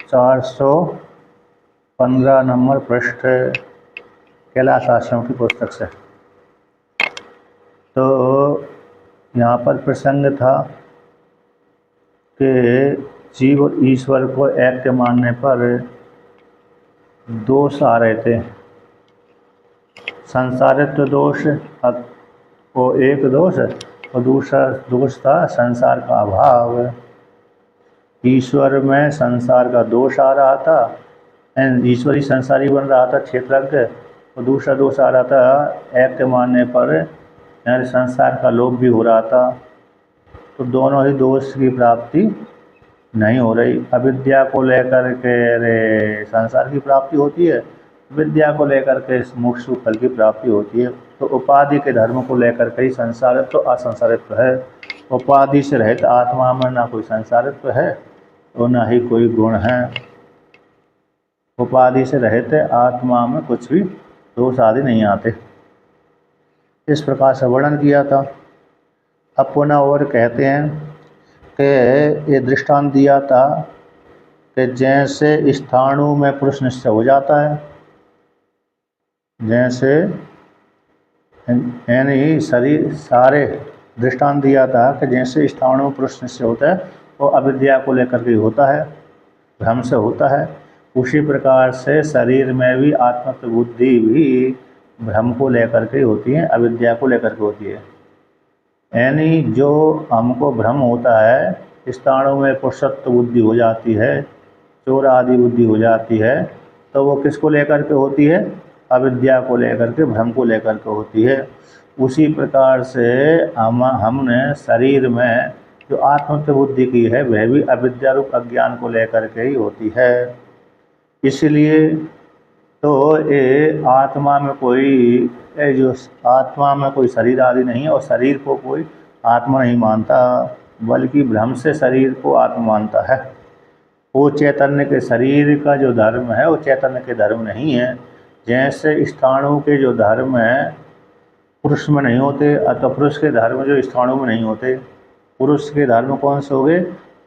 415 number पृष्ठ कैलाश आश्रम की पुस्तक से। तो यहाँ पर प्रसंग था कि जीव और ईश्वर को ऐक्य मानने पर दोष आ रहे थे। संसारित्व दोष वो एक दोष, और दूसरा दोष था संसार का अभाव। ईश्वर में संसार का दोष आ रहा था, ईश्वरी संसारी बन रहा था क्षेत्रज्ञ, और दूसरा दोष आ रहा था ऐक्य मानने पर यानी संसार का लोभ भी हो रहा था। तो दोनों ही दोष की प्राप्ति नहीं हो रही। अविद्या को लेकर के संसार की प्राप्ति होती है, विद्या को लेकर के मोक्ष फल की प्राप्ति होती है। तो उपाधि के धर्म को लेकर के ही संसारित्व तो असंसारित्व है। उपाधि से रहित आत्मा में ना कोई संसारित्व है और ना ही कोई गुण है। उपाधि से रहित आत्मा में कुछ भी दोष आदि नहीं आते। इस प्रकार से वर्णन किया था। अब पुनः और कहते हैं कि ये दृष्टांत दिया था कि जैसे स्थाणु में पुरुष निश्चय हो जाता है, जैसे यानी शरीर सारे दृष्टांत दिया था कि जैसे स्थाणु पुरुष निश्चय होता है वो अविद्या को लेकर के होता है, भ्रम से होता है, उसी प्रकार से शरीर में भी आत्मत्व बुद्धि भी भ्रम को लेकर के होती है, अविद्या को लेकर के होती है। यानी जो हमको भ्रम होता है, स्थाणु में पुरुषत्व बुद्धि हो जाती है, चोर आदि बुद्धि हो जाती है, तो वो किसको लेकर के होती है? अविद्या को लेकर के, भ्रम को लेकर के होती है। उसी प्रकार से हमने शरीर में जो आत्मत्व बुद्धि की है वह भी अविद्या रूप अज्ञान को लेकर के ही होती है। इसलिए तो ये आत्मा में कोई जो आत्मा में कोई शरीर आदि नहीं है और शरीर को कोई आत्मा नहीं मानता, बल्कि भ्रम से शरीर को आत्मा मानता है। वो चैतन्य के शरीर का जो धर्म है वो चैतन्य के धर्म नहीं है। जैसे स्थाणु के जो धर्म है पुरुष में नहीं होते, अतः पुरुष के धर्म जो स्थाणु में नहीं होते। पुरुष के धर्म कौन से हो गए?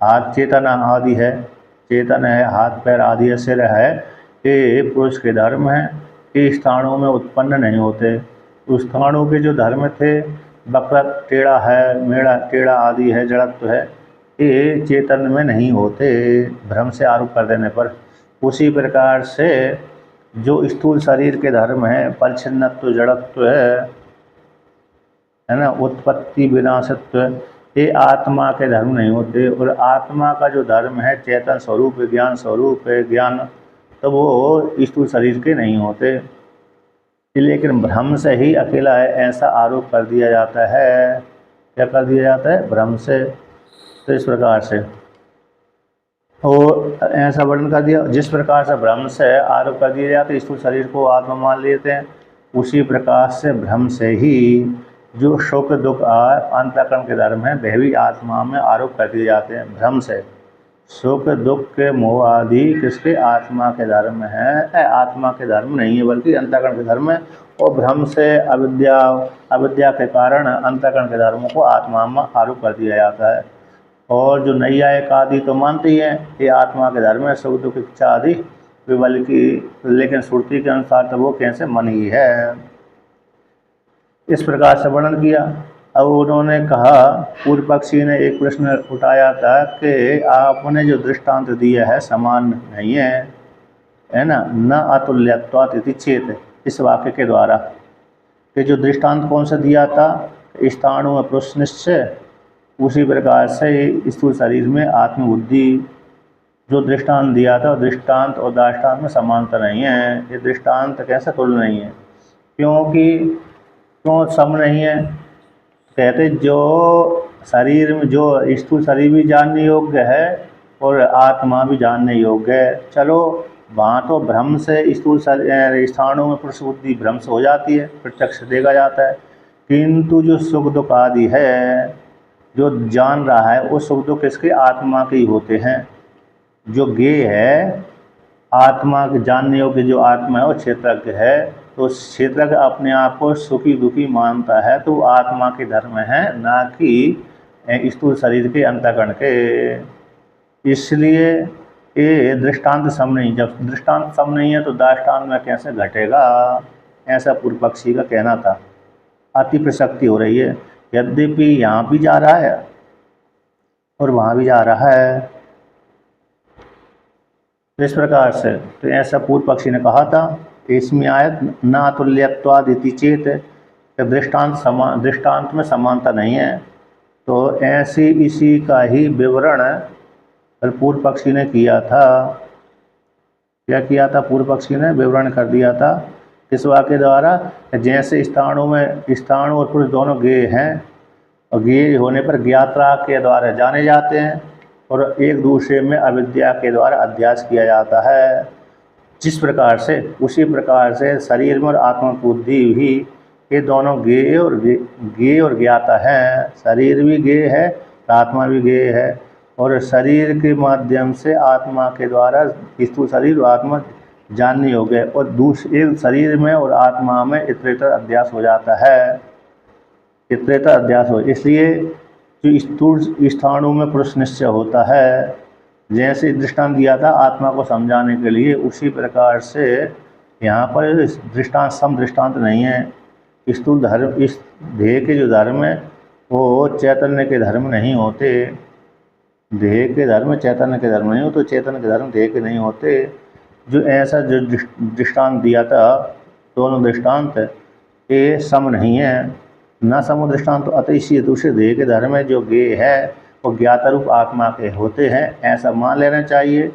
हाथ चेतन आदि है, चेतन है, हाथ पैर आदि है, सिर है, ये पुरुष के धर्म है। ये स्थाणु में उत्पन्न नहीं होते। उस स्थाणु के जो धर्म थे, वक्र टेढ़ा है, मेढ़ा टेढ़ा आदि है, जड़त्व है, ये चेतन में नहीं होते भ्रम से आरोप कर देने पर। उसी प्रकार से जो स्थूल शरीर के धर्म है, परिच्छिन्नत्व, जड़त्व है ना, उत्पत्ति विनाशत्व, ये आत्मा के धर्म नहीं होते। और आत्मा का जो धर्म है चेतन स्वरूप, ज्ञान स्वरूप है, ज्ञान, तो वो स्थूल शरीर के नहीं होते। लेकिन भ्रम से ही अकेला है ऐसा आरोप कर दिया जाता है। क्या कर दिया जाता है? भ्रम से। तो इस प्रकार से और ऐसा वर्णन कर दिया। जिस प्रकार से भ्रम से आरोप कर दिया जाता है, स्थूल शरीर को आत्मा मान लेते हैं, उसी प्रकार से भ्रम से ही जो शोक दुख अंतःकरण के धर्म है वह भी आत्मा में आरोप कर दिए जाते हैं भ्रम से। शोक दुख के मोह आदि किसके? आत्मा के धर्म है, आत्मा के धर्म नहीं है बल्कि अंतःकरण के धर्म है। और भ्रम से अविद्या के कारण अंतःकरण के धर्मों को आत्मा में आरोप कर दिया जाता है। और जो नैयायिक आदि तो मानती हैं ये आत्मा के धर्म है, सुख दुख इच्छा आदि, बल्कि लेकिन श्रुति के अनुसार तो वो कैसे मन ही है। इस प्रकार से वर्णन किया। अब उन्होंने कहा, पूर्व पक्षी ने एक प्रश्न उठाया था कि आपने जो दृष्टांत दिया है समान नहीं है ना, न अतुल्यत्वात् इति चेत, इस वाक्य के द्वारा कि जो दृष्टांत कौन सा दिया था, स्थाणु में पुरुष निश्चय, उसी प्रकार से स्थूल शरीर में आत्मबुद्धि जो दृष्टांत दिया था, दृष्टांत और दाष्टांत में समानता नहीं है। ये दृष्टांत कैसे तुल्य नहीं है? क्यों सम नहीं है? कहते जो शरीर में जो स्थूल शरीर भी जानने योग्य है और आत्मा भी जानने योग्य है। चलो वहाँ तो भ्रम से स्थूल स्थाणु में पुरुष बुद्धि भ्रम से हो जाती है, प्रत्यक्ष देखा जाता है, किंतु जो सुख दुख आदि है जो जान रहा है वो सुख दुख किसके? आत्मा के ही होते हैं। जो ज्ञेय है आत्मा के जानने योग्य जो आत्मा है वो क्षेत्रज्ञ है, तो क्षेत्रज्ञ अपने आप को सुखी दुखी मानता है, तो आत्मा के धर्म है, ना कि स्थूल शरीर के अंतःकरण के। इसलिए ये दृष्टांत सम नहीं, जब दृष्टांत सम नहीं है तो दाष्टान्त में कैसे घटेगा, ऐसा पूर्व पक्षी का कहना था। अति प्रसक्ति हो रही है, यद्यपि यहाँ भी जा रहा है और वहाँ भी जा रहा है, इस प्रकार से। तो ऐसा पूर्व पक्षी ने कहा था। इसमें आयत न अतुल्यत्वादिति चेत, दृष्टांत में समानता नहीं है, तो ऐसी इसी का ही विवरण पूर्व पक्षी ने किया था। क्या किया था पूर्व पक्षी ने? विवरण कर दिया था इस वाक्य द्वारा, जैसे स्थाणु और पुरुष दोनों ज्ञेय हैं और ज्ञेय होने पर ज्ञात्रा के द्वारा जाने जाते हैं और एक दूसरे में अविद्या के द्वारा अध्यास किया जाता है। जिस प्रकार से उसी प्रकार से शरीर में और आत्मा बुद्धि भी, ये दोनों ज्ञेय और ज्ञाता हैं। शरीर भी ज्ञेय है, आत्मा भी ज्ञेय है, और शरीर के माध्यम से आत्मा के द्वारा स्थूल शरीर और आत्मा जानने योग्य है, और दूसरे शरीर में और आत्मा में इतरेतर अध्यास हो जाता है। इतरेतर अध्यास हो, इसलिए जो स्थूल स्थाणु में पुरुष निश्चय होता है, जैसे दृष्टांत दिया था आत्मा को समझाने के लिए, उसी प्रकार से यहाँ पर दृष्टांत सम दृष्टांत नहीं है। स्थूल धर्म, इस देह के जो धर्म है वो चैतन्य के धर्म नहीं होते। देह के धर्म चैतन्य के धर्म नहीं होते, चैतन्य के धर्म देह के नहीं होते। जो ऐसा जो दृष्टांत दिया था, दोनों दृष्टांत ये सम नहीं है। न सम दृष्टांत तो अतिशय दूसरे देह के धर्म है, जो ज्ञेय है वो ज्ञाता रूप आत्मा के होते हैं, ऐसा मान लेना चाहिए।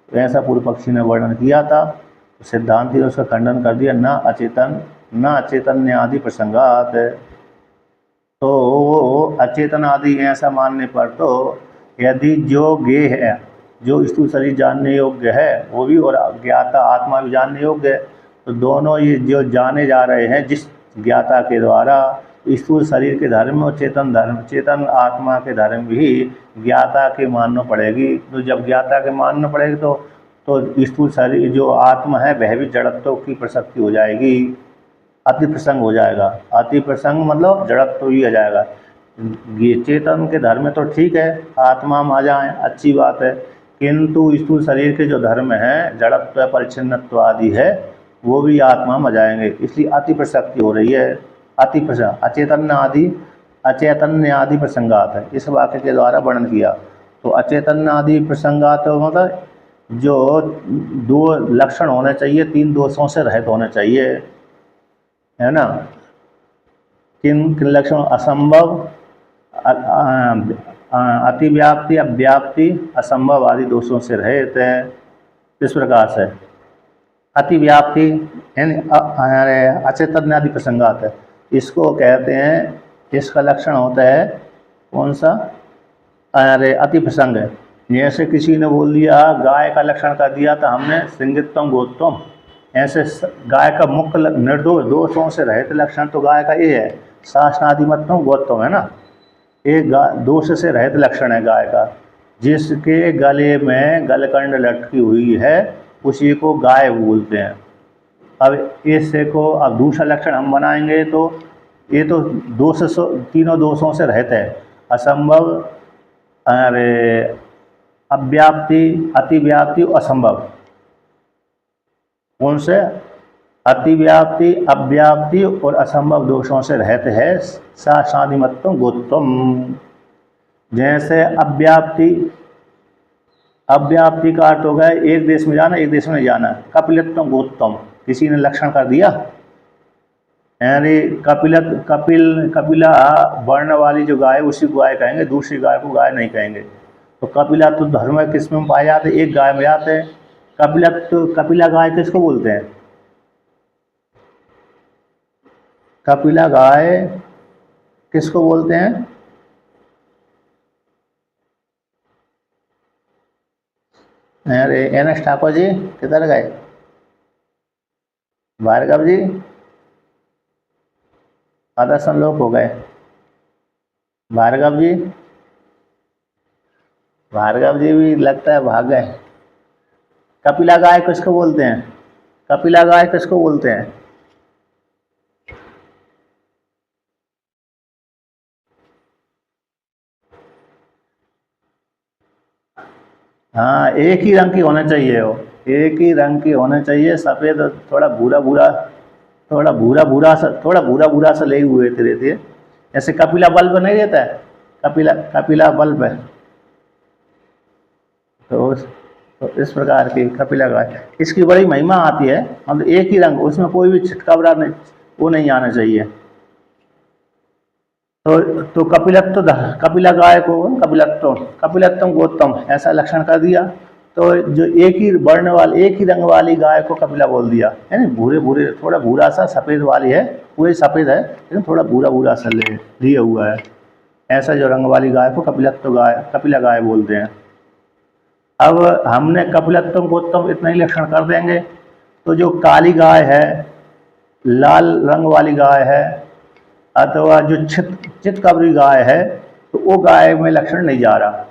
तो ऐसा पूर्व पक्षी ने वर्णन किया था। सिद्धांति ने उसका खंडन कर दिया, न अचेतन्य आदि प्रसंगात। तो वो अचेतन आदि ऐसा मानने पर तो यदि जो ज्ञेय है, जो स्थूल शरीर जानने योग्य है, वो भी और ज्ञाता आत्मा भी जानने योग्य है, तो दोनों ये जो जाने जा रहे हैं जिस ज्ञाता के द्वारा, स्थूल शरीर के धर्म और चेतन आत्मा के धर्म भी ज्ञाता के मानना पड़ेगी। तो जब ज्ञाता के मानना पड़ेगी तो स्थूल शरीर जो आत्मा है वह भी जड़त्व की प्रसक्ति हो जाएगी, अति प्रसंग हो जाएगा। अति प्रसंग मतलब जड़त्व ही आ जाएगा। ये चेतन के धर्म तो ठीक है, आत्मा में आ जाए अच्छी बात है, किंतु स्थूल शरीर के जो धर्म है, जड़त्व परिच्छिन्नत्व आदि है, वो भी आत्मा में आ जाएंगे, इसलिए अति प्रसक्ति हो रही है। अति प्रसंग अचैतन्य आदि प्रसंगात है, इस वाक्य के द्वारा वर्णन किया। तो अचैतन्य आदि प्रसंगात मतलब जो दो लक्षण होने चाहिए, तीन दोषों से रहित होने चाहिए, है ना। किन किन लक्षण? असंभव, अतिव्याप्ति, अव्याप्ति, असंभव आदि दोषों से रहित है। इस प्रकार से अतिव्याप्ति यानी अचेतन आदि प्रसंगात है, इसको कहते हैं, इसका लक्षण होता है कौन सा? अरे अति प्रसंग है। जैसे किसी ने बोल दिया, गाय का लक्षण कर दिया था हमने सिंगित्वम गोत्वम, ऐसे गाय का मुख्य निर्दोष दोषों से रहित लक्षण तो गाय का ये है, शासनादिमत्वम गोत्वम, है ना। एक दोष से रहित लक्षण है गाय का। जिसके गले में गलकंड लटकी हुई है उसी को गाय बोलते हैं। अब इससे को अब दूसरा लक्षण हम बनाएंगे तो ये तो तीनों दोषों से रहित है। असंभव, अरे अव्याप्ति, अतिव्याप्ति, असंभव। कौन से? अतिव्याप्ति, अव्याप्ति और असंभव दोषों से रहित है। साधिमत्व गोत्वम। जैसे अव्याप्ति का अर्थ हो गया एक देश में जाना, एक देश में नहीं जाना। कपिलत्व गोत्वम, किसी ने लक्षण कर दिया, यानी कपिला वर्ण वाली जो गाय उसी को गाय कहेंगे, दूसरी गाय को गाय नहीं कहेंगे। तो कपिला तो धर्म किस में पाए जाते हैं? एक गाय में जाते हैं। कपिला गाय किसको बोलते हैं? कपिला गाय किसको बोलते हैं? अरे एन.एस. ठाकुर जी किधर गए? भार्गव जी आदर्शन लोग हो गए। भार्गव जी भी लगता है भाग गए। कपिला गाय किसको बोलते हैं? कपिला गाय किसको बोलते हैं? हाँ, एक ही रंग की होने चाहिए वो, एक ही रंग की होने चाहिए, सफ़ेद थोड़ा भूरा भूरा, थोड़ा भूरा भूरा सा ले हुए थे रहते हैं। जैसे कपिला बल्ब नहीं रहता है, कपिला कपिला बल्ब है, तो इस प्रकार की कपिला गाय, इसकी बड़ी महिमा आती है। मतलब एक ही रंग, उसमें कोई भी छिटकावरा नहीं, वो नहीं आना चाहिए। तो कपिला गाय को कपिलत्तम गोत्तम ऐसा लक्षण कर दिया। तो जो एक ही वर्ण वाली, एक ही रंग वाली गाय को कपिला बोल दिया, है ना। भूरे भूरे, थोड़ा भूरा सा सफ़ेद वाली है, पूरी सफ़ेद है लेकिन थोड़ा भूरा भूरा सा लिए हुआ है, ऐसा जो रंग वाली गाय को कपिला गाय बोलते हैं। अब हमने कपिलत्तम गोत्तम इतना ही लक्षण कर देंगे। तो जो काली गाय है, लाल रंग वाली गाय है, अथवा जो चितकबरी गाय है, तो वो गाय में लक्षण नहीं जा रहा।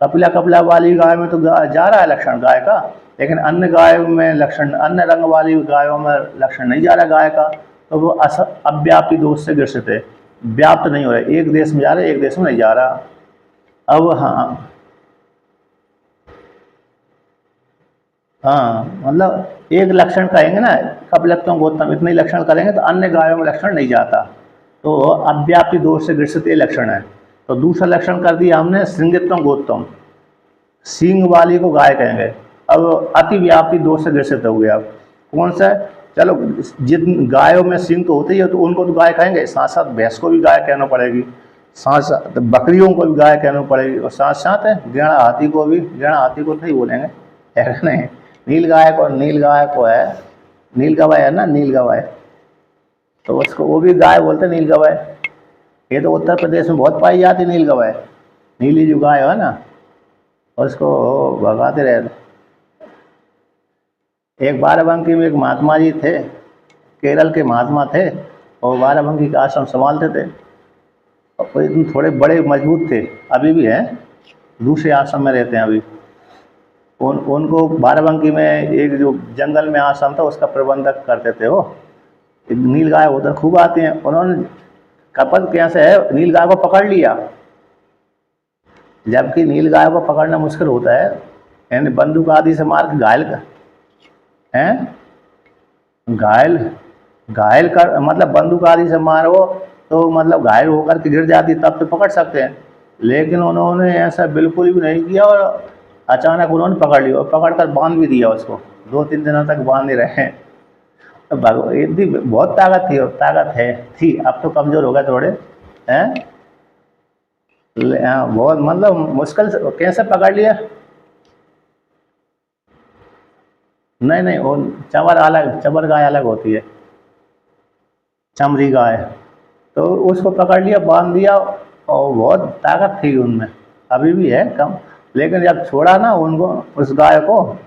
कपिला कपिला वाली गाय में तो जा रहा है लक्षण गाय का, लेकिन अन्य गाय में लक्षण, अन्य रंग वाली गायों में लक्षण नहीं जा रहा गाय का। तो वो अव्यापी दोष से ग्रसित है, व्याप्त नहीं हो रहा है, एक देश में जा रहा है, एक देश में नहीं जा रहा। अब हाँ, हाँ मतलब एक लक्षण कहेंगे ना, कपिलत्वम गोत्तम इतने ही लक्षण करेंगे तो अन्य गायों में लक्षण नहीं जाता। तो अव्याप्ति दोष से ग्रसित ये लक्षण है। तो दूसरा लक्षण कर दिया हमने श्रृंगित्वम गोत्तम, सींग वाली को गाय कहेंगे। अब अति व्याप्ति दोष से ग्रसित हो गया। कौन सा? चलो, जिन गायों में सींग तो होते ही है तो उनको तो गाय कहेंगे, साथ साथ भैंस को भी गाय कहना पड़ेगी, साथ साथ बकरियों को भी गाय कहना पड़ेगी, और साथ साथ गैड़ा हाथी को भी, गैड़ा हाथी को नहीं बोलेंगे, है नहीं, नील गाय को है, नील गवाय है ना, नील गवाय, तो उसको वो भी गाय बोलते हैं, नील गवाय। ये तो उत्तर प्रदेश में बहुत पाई जाती नील गवाय, नीली जो गाय है ना, और उसको भगाते रहते। एक बाराबंकी में एक महात्मा जी थे, केरल के महात्मा थे, और बाराबंकी का आश्रम संभालते थे। और एकदम थोड़े बड़े मजबूत थे, अभी भी हैं, दूसरे आश्रम में रहते हैं अभी। उनको बाराबंकी में एक जो जंगल में आश्रम था उसका प्रबंधक करते थे वो। नील गाय उधर खूब आती हैं, उन्होंने कपल कैसे है, नील गाय को पकड़ लिया, जबकि नील गाय को पकड़ना मुश्किल होता है, यानी बंदूक आदि से मार के घायल कर हैं, घायल घायल कर, मतलब बंदूक आदि से मारो तो मतलब घायल होकर के गिर जाती तब तो पकड़ सकते हैं, लेकिन उन्होंने ऐसा बिल्कुल भी नहीं किया, और अचानक उन्होंने पकड़ लिया और पकड़ कर बांध भी दिया उसको, 2-3 दिनों तक बांधे रहे। तो इतनी बहुत ताकत थी, और ताकत है थी, अब तो कमज़ोर हो गए थोड़े हैं। बहुत मतलब मुश्किल से कैसे पकड़ लिया। नहीं, वो चबर गाय अलग होती है, चमरी गाय। तो उसको पकड़ लिया, बांध दिया, और बहुत ताकत थी उनमें, अभी भी है कम, लेकिन जब छोड़ा ना उनको, उस गाय को,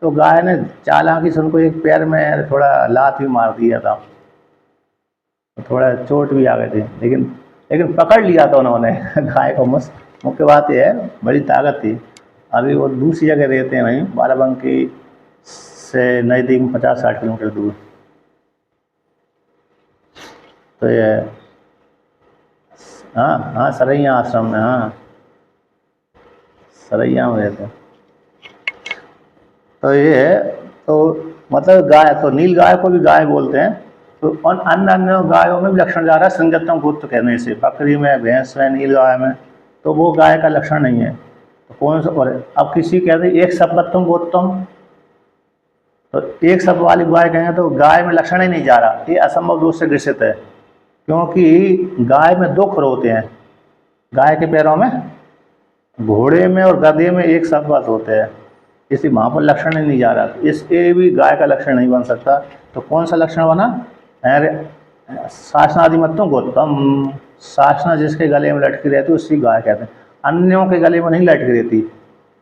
तो गाय ने चालाकी से उनको एक पैर में थोड़ा लात भी मार दिया था, तो थोड़ा चोट भी आ गई थी, लेकिन पकड़ लिया था उन्होंने गाय को। मुख्य बात यह है, बड़ी ताकत थी। अभी वो दूसरी जगह रहते हैं, वहीं बाराबंकी से नज़दीक 50-60 किलोमीटर दूर। तो ये हाँ, सरैया आश्रम में, हाँ, सरैया में रहते हैं। तो ये है, तो मतलब गाय, तो नील गाय को भी गाय बोलते हैं। तो अन्य गायों में भी लक्षण जा रहा है संजतम गोत्र कहने से, बकरी में, भैंस में, नील गाय में, तो वो गाय का लक्षण नहीं है। तो कौन सा? और अब किसी कहते हैं एक शब्दत्म गोत्तम, तो एक शब्द वाली गाय कहेंगे तो गाय में लक्षण ही नहीं जा रहा, ये असंभव दोष से ग्रसित है, क्योंकि गाय में 2 खुर होते हैं, गाय के पैरों में, घोड़े में और गधे में एक शब्द होते हैं, इसलिए वहाँ पर लक्षण ही नहीं जा रहा, इसके भी गाय का लक्षण नहीं बन सकता। तो कौन सा लक्षण बना? अरे शासनादिमत्तों गोत्तम, शासना जिसके गले में लटकी रहती है उसी गाय कहते हैं, अन्यों के गले में नहीं लटकी रहती,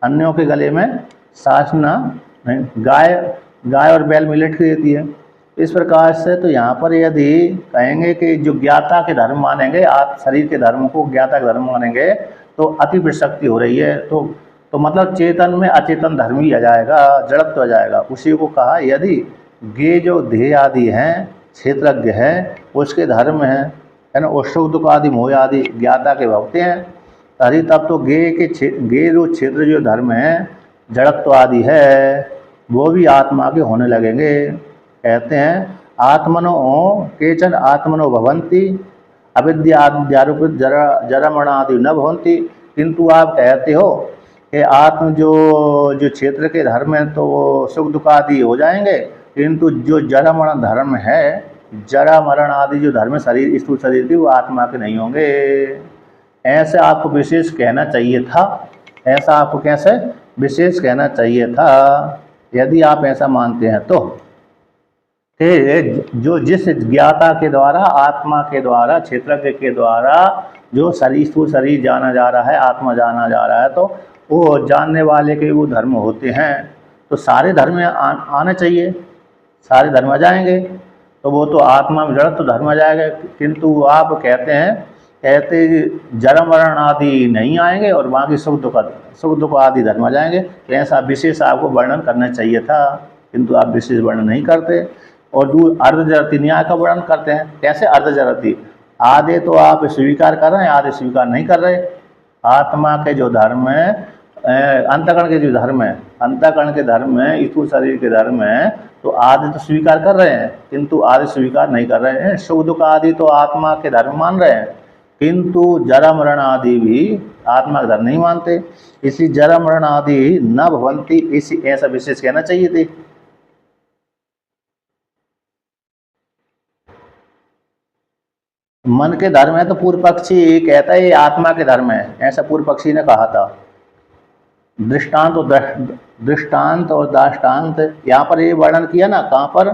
अन्यों के गले में शासना नहीं, गाय और बैल में लटकी रहती है। इस प्रकार से तो यहाँ पर यदि कहेंगे कि जो ज्ञाता के धर्म मानेंगे, आप शरीर के धर्म को ज्ञाता के धर्म मानेंगे, तो अति प्रशक्ति हो रही है, तो मतलब चेतन में अचेतन धर्म ही आ जाएगा, जड़त्व आ जाएगा। उसी को कहा यदि गे जो ध्येय आदि हैं, क्षेत्रज्ञ हैं, उसके धर्म हैं, है ना, सुख दुख आदि मोह आदि ज्ञाता के भक्ति हैं, तभी तब तो गे जो क्षेत्र जो धर्म हैं, जड़त्व आदि है वो भी आत्मा के होने लगेंगे। कहते हैं आत्मनो केचन आत्मनो भवन्ति अविद्यारूपित जरा मरण आदि न भवन्ति। किंतु आप कहते हो कि आत्म जो जो क्षेत्र के धर्म है तो वो सुख दुख आदि हो जाएंगे, किंतु जो जरा मरण धर्म है, जरा मरण आदि जो धर्म शरीर स्थूल शरीर की, वो आत्मा के नहीं होंगे। ऐसे आपको विशेष कहना चाहिए था, ऐसा आपको कैसे विशेष कहना चाहिए था यदि आप ऐसा मानते हैं तो। जो जिस ज्ञाता के द्वारा, आत्मा के द्वारा, क्षेत्रज्ञ के द्वारा जो शरीर स्थूल शरीर जाना जा रहा है, आत्मा जाना जा रहा है, तो वो जानने वाले के वो धर्म होते हैं। तो सारे धर्म आने चाहिए, सारे धर्म आ जाएंगे तो वो तो आत्मा में जड़ तो धर्म आ जाएगा। किंतु आप कहते जन्म मरण आदि नहीं आएंगे और बाकी सुख दुख आदि धर्म आ जाएंगे। तो ऐसा विशेष आपको वर्णन करना चाहिए था, किंतु आप विशेष वर्णन नहीं करते और अर्धजरती न्याय का वर्णन करते हैं। कैसे अर्धजरती? आधे तो आप स्वीकार कर रहे हैं, आधे स्वीकार नहीं कर रहे। आत्मा के जो धर्म है, अंतःकरण के जो धर्म है, अंतःकरण के धर्म है, स्थूल शरीर के धर्म है, तो आधे तो स्वीकार कर रहे हैं किंतु आधे स्वीकार नहीं कर रहे हैं। सुख दुख आदि तो आत्मा के धर्म मान रहे हैं, किंतु जरा मरण आदि भी आत्मा का धर्म नहीं मानते। इसी जरा मरण आदि न भवंती, इसी ऐसा विशेष कहना चाहिए थे। मन के धर्म है तो पूर्व पक्षी कहता है ये आत्मा के धर्म है, ऐसा पूर्व पक्षी ने कहा था। दृष्टांत और दाष्टांत यहाँ पर ये वर्णन किया ना, कहाँ पर?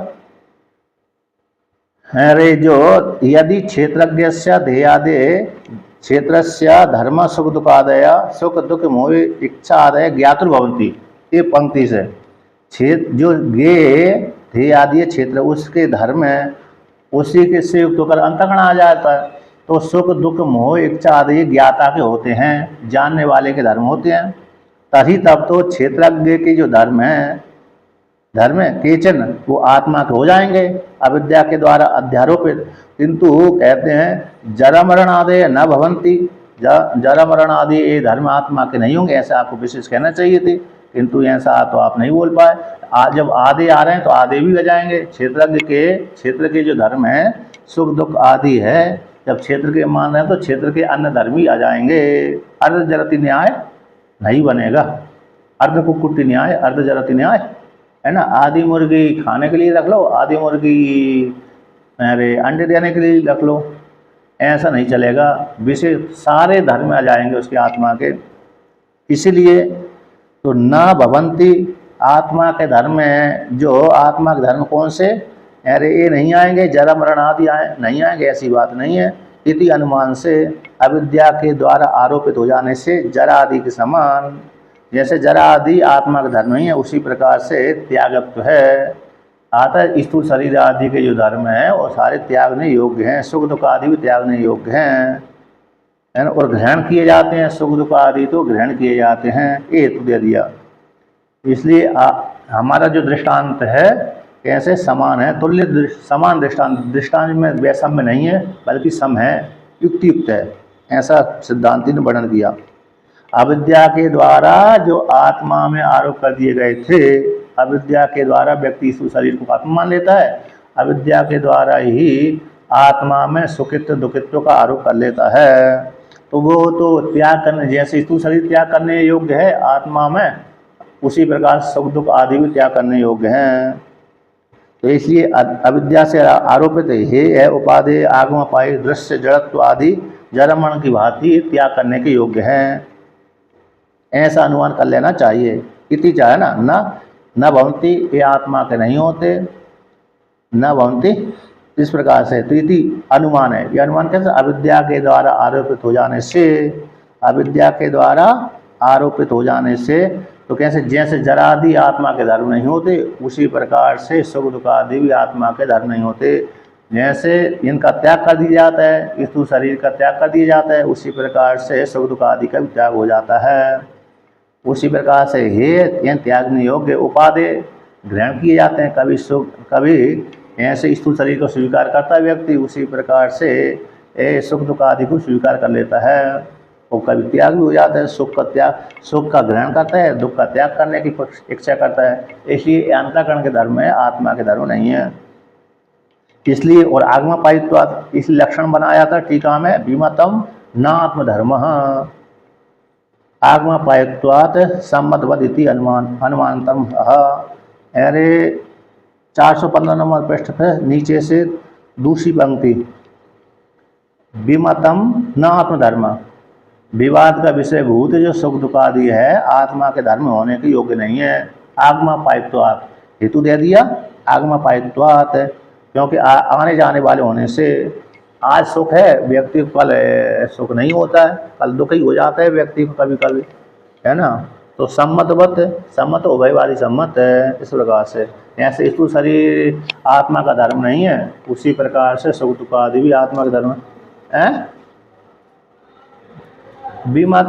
अरे जो यदि क्षेत्रज्ञ ध्येयादे क्षेत्रस्य धर्म सुख दुखादय सुख दुख मोह इच्छा आदय ज्ञातुर्भवन्ति, ये पंक्ति से क्षेत्र जो गे ध्येयादि क्षेत्र उसके धर्म है, उसी के से युक्त होकर अंतःकरण आ जाता है, तो सुख दुख मोह इच्छा आदि ज्ञाता के होते हैं, जानने वाले के धर्म होते हैं। तभी तब तो क्षेत्रज्ञ के जो धर्म है केचन वो आत्मा के हो जाएंगे अविद्या के द्वारा अध्यारोपित। किंतु कहते हैं जरा मरण आदि न भवंती, जरा मरण आदि ये धर्म आत्मा के नहीं होंगे, ऐसा आपको विशेष कहना चाहिए थे, किंतु ऐसा तो आप नहीं बोल पाए। आज जब आधे आ रहे हैं तो आधे भी आ जाएंगे। क्षेत्र के जो धर्म है सुख दुख आदि है, जब क्षेत्र के मान रहे हैं तो क्षेत्र के अन्य धर्म ही आ जाएंगे। अर्ध जरती न्याय नहीं बनेगा, अर्ध कुक्कुटी न्याय, अर्ध जरती न्याय है ना। आधी मुर्गी खाने के लिए रख लो, आधी मुर्गी अरे अंडे देने के लिए रख लो, ऐसा नहीं चलेगा। विशेष सारे धर्म आ जाएंगे उसके आत्मा के। इसीलिए तो न भवंती, आत्मा के धर्म है, जो आत्मा के धर्म कौन से? अरे ये नहीं आएंगे, जरा मरण आदि नहीं आएंगे, ऐसी बात नहीं है। इति अनुमान से अविद्या के द्वारा आरोपित हो जाने से जरा आदि के समान, जैसे जरा आदि आत्मा का धर्म नहीं है, उसी प्रकार से त्यागत्व है। आता स्थूल शरीर आदि के जो धर्म है वो सारे त्यागने योग्य हैं, सुख दुख आदि भी त्यागने योग्य हैं, है ना। और ग्रहण किए जाते हैं, सुख दुख आदि तो ग्रहण किए जाते हैं, ये हेतु दे दिया। इसलिए हमारा जो दृष्टांत है कैसे समान है, तुल्य समान दृष्टांत में वैषम्य नहीं है बल्कि सम है, युक्तियुक्त है, ऐसा सिद्धांति ने वर्णन किया। अविद्या के द्वारा जो आत्मा में आरोप कर दिए गए थे, अविद्या के द्वारा व्यक्ति इस शरीर को आत्मा मान लेता है, अविद्या के द्वारा ही आत्मा में सुखित्व दुखित्व का आरोप कर लेता है। तो वो तो त्याग करने, जैसे स्थूल शरीर त्याग करने योग्य है आत्मा में, उसी प्रकार सुख दुख आदि भी त्याग करने योग्य हैं। तो इसलिए अविद्या से आरोपित है उपाधि आगम पाई दृश्य जड़त्व आदि जरमण की भांति त्याग करने के योग्य हैं, ऐसा अनुमान कर लेना चाहिए। इति चाहे ना न भवंती, ये आत्मा के नहीं होते, न भवंती इस प्रकार से। तो इति अनुमान है, ये अनुमान कैसे? अविद्या के द्वारा आरोपित हो जाने से, अविद्या के द्वारा आरोपित हो जाने से। तो कैसे? जैसे जरा आदि आत्मा के धर्म नहीं होते, उसी प्रकार से सुख दुख आदि भी आत्मा के धर्म नहीं होते। जैसे इनका त्याग कर दिया जाता है, स्थूल शरीर का त्याग कर दिया जाता है, उसी प्रकार से सुख दुख आदि का भी त्याग हो जाता है। उसी प्रकार से हे त्यागने योग्य उपाधि ग्रहण किए जाते हैं, कभी सुख कभी ऐसे स्थूल शरीर को स्वीकार करता है व्यक्ति, उसी प्रकार से सुख दुख आदि को स्वीकार कर लेता है। वो कभी त्याग भी हो जाता है, सुख का ग्रहण करता है, दुख का त्याग करने की इच्छा करता है। इसलिए अंतःकरण के धर्म है, आत्मा के धर्म नहीं है। इसलिए और आगमा पायित्वात् इसलिए लक्षण बनाया था टीका में, विमतम न आत्मधर्म आगमा पायित्वात् सम्मतवद इति अनुमानतम। अरे 415 नंबर पृष्ठ पे नीचे से दूसरी पंक्ति, विमतम न आत्मधर्म, विवाद का विषय भूत जो सुख दुख आदि है आत्मा के धर्म होने के योग्य नहीं है। आगमा पायित्वात् हेतु दे दिया, आगमा पायित्वात् क्योंकि आने जाने वाले होने से, आज सुख है व्यक्ति को कल सुख नहीं होता है, कल दुख ही हो जाता है व्यक्ति को कभी कभी, है ना। तो सम्मतवत, सम्मत उभयवादी सम्मत है इस प्रकार से। ऐसे स्थूल शरीर आत्मा का धर्म नहीं है, उसी प्रकार से सुख दुख आदि भी आत्मा का धर्म है। विमत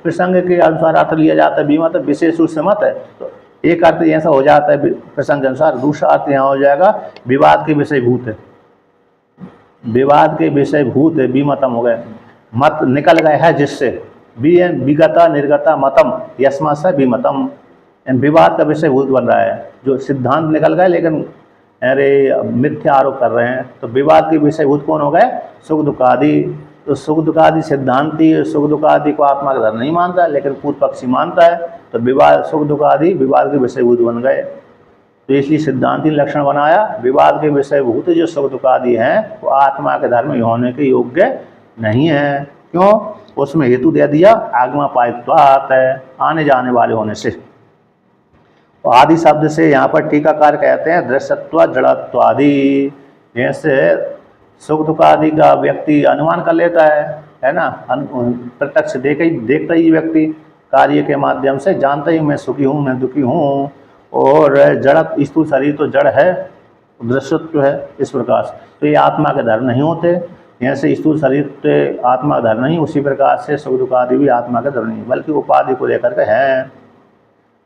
प्रसंग के अनुसार अर्थ लिया जाता है, विमत विशेष रूप से मत है, तो एक अर्थ ऐसा हो जाता है प्रसंग के अनुसार, दूसरा अर्थ यहाँ हो जाएगा विवाद के विषय भूत है, विवाद के विषय भूत है, विमतम हो गए, मत निकल गए है जिससे, विगता निर्गता मतम यस्मा से विमतम, विवाद का विषय भूत बन रहा है, जो सिद्धांत निकल गए लेकिन अरे मिथ्या आरोप कर रहे हैं। तो विवाद के विषय भूत कौन हो गए, सुख दुख आदि। तो सुख दुख आदि सिद्धांति सुख दुख आदि को आत्मा का धर्म नहीं मानता, लेकिन पूर्व पक्षी मानता है, तो विवाद सुख दुख आदि विवाद के विषय भूत बन गए। तो इसलिए सिद्धांति ने लक्षण बनाया, विवाद के विषय भूत जो सुख दुख आदि हैं वो आत्मा के धर्म होने के योग्य नहीं है। क्यों, उसमें हेतु दे दिया आगमा पायित्वात्, आने जाने वाले होने से। आदि शब्द से यहाँ पर टीकाकार कहते हैं दृश्यत्व जड़त्वादि, जैसे सुख दुख आदि का व्यक्ति अनुमान कर लेता है ना, प्रत्यक्ष देखता ही व्यक्ति कार्य के माध्यम से जानता ही मैं सुखी हूँ मैं दुखी हूँ, और जड़ स्थूल शरीर तो जड़ है, दृश्यत्व है इस प्रकार से, तो ये आत्मा के धर्म नहीं होते। यहाँ से स्थूल शरीर तो आत्मा का धर्म नहीं, उसी प्रकार से सुख दुख आदि भी आत्मा का धर्म नहीं, बल्कि उपाधि को लेकर के हैं।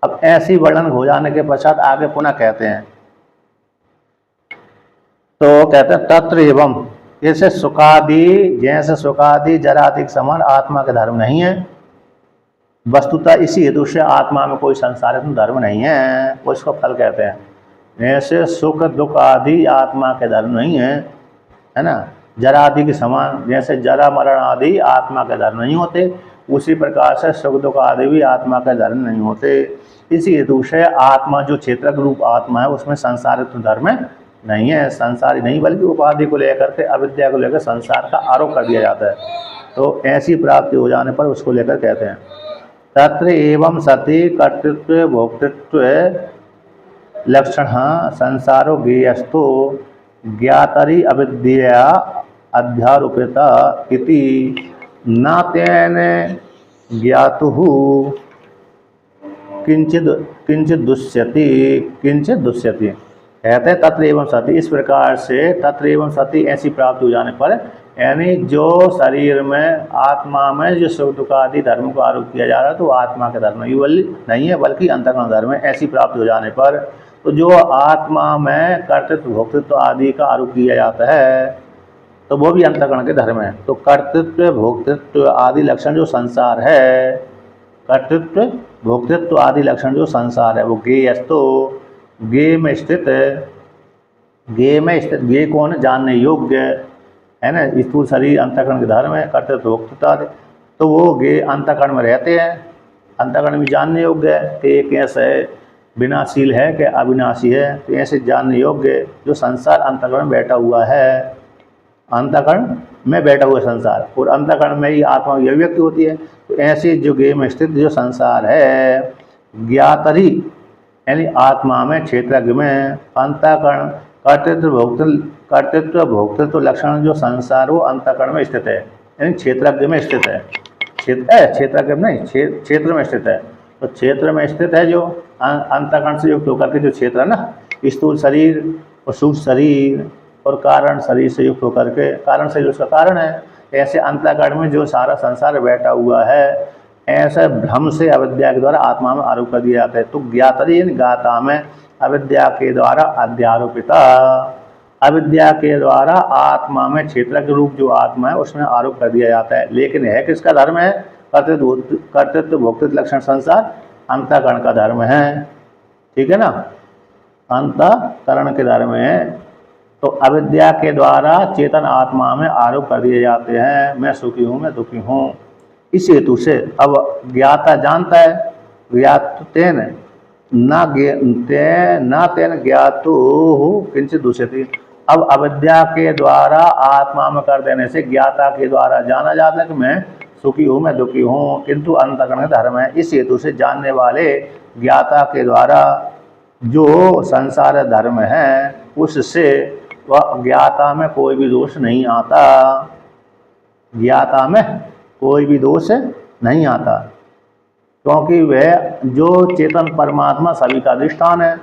अब ऐसी वर्णन हो जाने के पश्चात आगे पुनः कहते हैं, तो कहते हैं तत्र एवं, जैसे सुखादि जरादि के समान आत्मा का धर्म नहीं है। वस्तुतः इसी हेतु से आत्मा में कोई संसारित धर्म नहीं है, वो इसको फल कहते हैं। जैसे सुख दुख आदि आत्मा के धर्म नहीं है ना, जरा आदि के समान, जैसे जरा मरण आदि आत्मा के धर्म नहीं होते, उसी प्रकार से सुख दुख आदि भी आत्मा के धर्म नहीं होते। इसी हेतु से आत्मा जो क्षेत्रक रूप आत्मा है उसमें संसारित धर्म नहीं है, संसारी नहीं, बल्कि उपाधि को लेकर के अविद्या को लेकर संसार का आरोप कर दिया जाता है। तो ऐसी प्राप्ति हो जाने पर उसको लेकर कहते हैं तत्र एवं सति कर्तृत्व भोक्तृत्व लक्षण संसारो ज्ञेयस्तु ज्ञातरि अविद्या अध्यारोपिता इति न तेन ज्ञातुः किंचित दुष्यति। कहते हैं तत्र एवं सति, इस प्रकार से तत्र एवं सति ऐसी प्राप्ति हो जाने पर, यानी जो शरीर में आत्मा में जो सुख दुख आदि धर्म को आरोप किया जा रहा है तो आत्मा के धर्म नहीं है, बल्कि अंतःकरण धर्म है। ऐसी प्राप्ति हो जाने पर तो जो आत्मा में कर्तृत्व भोक्तृत्व आदि का आरोप किया जाता है तो वो भी अंतःकरण के धर्म है। तो कर्तृत्व भोक्तृत्व आदि लक्षण जो संसार है, कर्तृत्व भोक्तृत्व आदि लक्षण जो संसार है वो ज्ञेयस्तु, ज्ञेय में स्थित, ज्ञेय कौन है, जानने योग्य है ना। स्थूल शरीर अंतःकरण के धर्म है, कर्तृत्व भोक्तृत्व आदि, तो वो ज्ञेय अंतःकरण में रहते हैं, अंतःकरण भी जानने योग्य है कि एक ऐसा है विनाशील है कि अविनाशी है, तो ऐसे जानने योग्य जो संसार अंतःकरण में बैठा हुआ है, अंतःकरण में बैठा हुआ संसार, और अंतःकरण में ही आत्मा की अभिव्यक्ति होती है। तो ऐसे जो ज्ञेय में स्थित जो संसार है, ज्ञातरि यानी आत्मा में क्षेत्रज्ञ में अंतःकरण कर्तृत्व भोक्तृत्व लक्षण जो संसार वो अंतःकरण में स्थित है, यानी क्षेत्रज्ञ में स्थित है, क्षेत्रज्ञ नहीं क्षेत्र में स्थित है। तो क्षेत्र में स्थित है जो अंतःकरण से युक्त होकर के जो क्षेत्र है ना, स्थूल शरीर और सूक्ष्म शरीर और कारण शरीर से युक्त होकर के, कारण शरीर उसका कारण है, ऐसे अंतःकरण में जो सारा संसार बैठा हुआ है, ऐसे भ्रम से अविद्या के द्वारा आत्मा में आरोप कर दिया जाता है। तो ज्ञातरि ज्ञाता में अविद्या के द्वारा अध्यारोपिता, अविद्या के द्वारा आत्मा में क्षेत्रज्ञ रूप जो आत्मा है उसमें आरोप कर दिया जाता है। लेकिन है किसका धर्म है? कर्तृत्व भोक्तृत्व लक्षण संसार अंतःकरण का धर्म है, ठीक है ना, अंतःकरण के धर्म है। तो अविद्या के द्वारा चेतन आत्मा में आरोप कर दिए जाते हैं, मैं सुखी हूँ, मैं दुखी हूँ। इस हेतु से अब ज्ञाता जानता है, ज्ञातेन न तेन ज्ञातो किंचित दूषित। अब अविद्या के द्वारा आत्मा में कर देने से ज्ञाता के द्वारा जाना जाता है कि मैं सुखी हूँ, मैं दुखी हूँ, किंतु अंतःकरण का धर्म है। इस हेतु से जानने वाले ज्ञाता के द्वारा जो संसार धर्म है उससे वह ज्ञाता में कोई भी दोष नहीं आता, ज्ञाता में कोई भी दोष नहीं आता, क्योंकि वह जो चेतन परमात्मा सभी का अधिष्ठान है,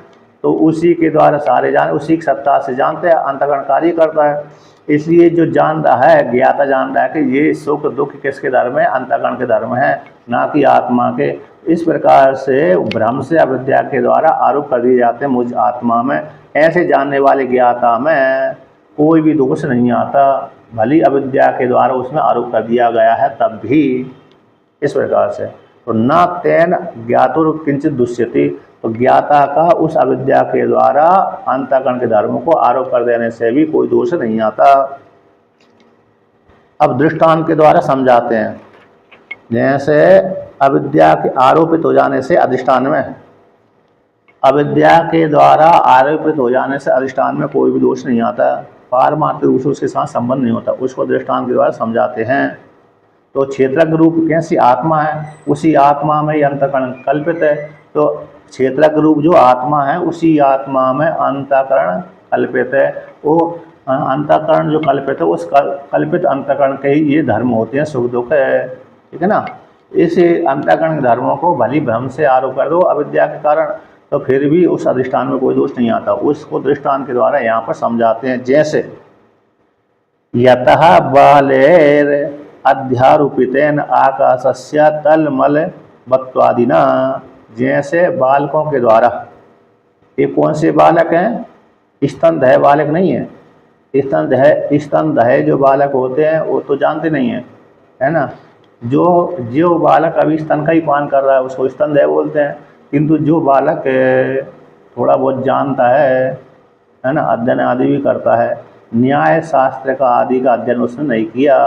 तो उसी के द्वारा सारे जान, उसी की सत्ता से जानते हैं, अंतःकरण कार्य करता है। इसलिए जो जान रहा है, ज्ञाता जान रहा है कि ये सुख दुख किसके धर्म है? अंतःकरण के धर्म है, ना कि आत्मा के। इस प्रकार से भ्रम से अविद्या के द्वारा आरोप कर दिए जाते हैं मुझ आत्मा में। ऐसे जानने वाले ज्ञाता में कोई भी दोष नहीं आता, भली अविद्या के द्वारा उसमें आरोप कर दिया गया है तब भी। इस प्रकार से तो न तेन ज्ञातुर किंचित दुष्यति, तो ज्ञाता का उस अविद्या के द्वारा अंतःकरण के धर्म को आरोप कर देने से भी कोई दोष नहीं आता। अब दृष्टांत के द्वारा समझाते हैं। जैसे अविद्या के आरोपित हो जाने से अधिष्ठान में, अविद्या के द्वारा आरोपित हो जाने से अधिष्ठान में कोई भी दोष नहीं आता, पारमार्थिक रूप से उसके साथ संबंध नहीं होता, उसको दृष्टांत के द्वारा समझाते हैं। तो क्षेत्रज्ञ रूप कैसी आत्मा है, उसी आत्मा में ही अंतःकरण कल्पित है। तो क्षेत्रज्ञ रूप जो आत्मा है उसी आत्मा में अंतःकरण कल्पित है। वो अंतःकरण जो कल्पित है उस कल्पित अंतःकरण के ही ये धर्म होते हैं, सुख दुख है, ठीक है ना। इस अंतःकरण धर्मों को भली भ्रम से आरोप कर दो अविद्या के कारण, तो फिर भी उस अधिष्ठान में कोई दोष नहीं आता। उसको दृष्टांत के द्वारा यहाँ पर समझाते हैं। जैसे यतः बालेर अध्यारोपितेन आकाशस्य तलमल वत्वादिना, जैसे बालकों के द्वारा, ये कौन से बालक हैं? स्तनध है बालक नहीं है, स्तनध है जो बालक होते हैं वो तो जानते नहीं है, है ना। जो बालक अभी स्तन का ही पान कर रहा है उसको स्तनध है बोलते हैं। किंतु जो बालक थोड़ा बहुत जानता है ना, अध्ययन आदि भी करता है, न्याय शास्त्र का आदि का अध्ययन उसने नहीं किया।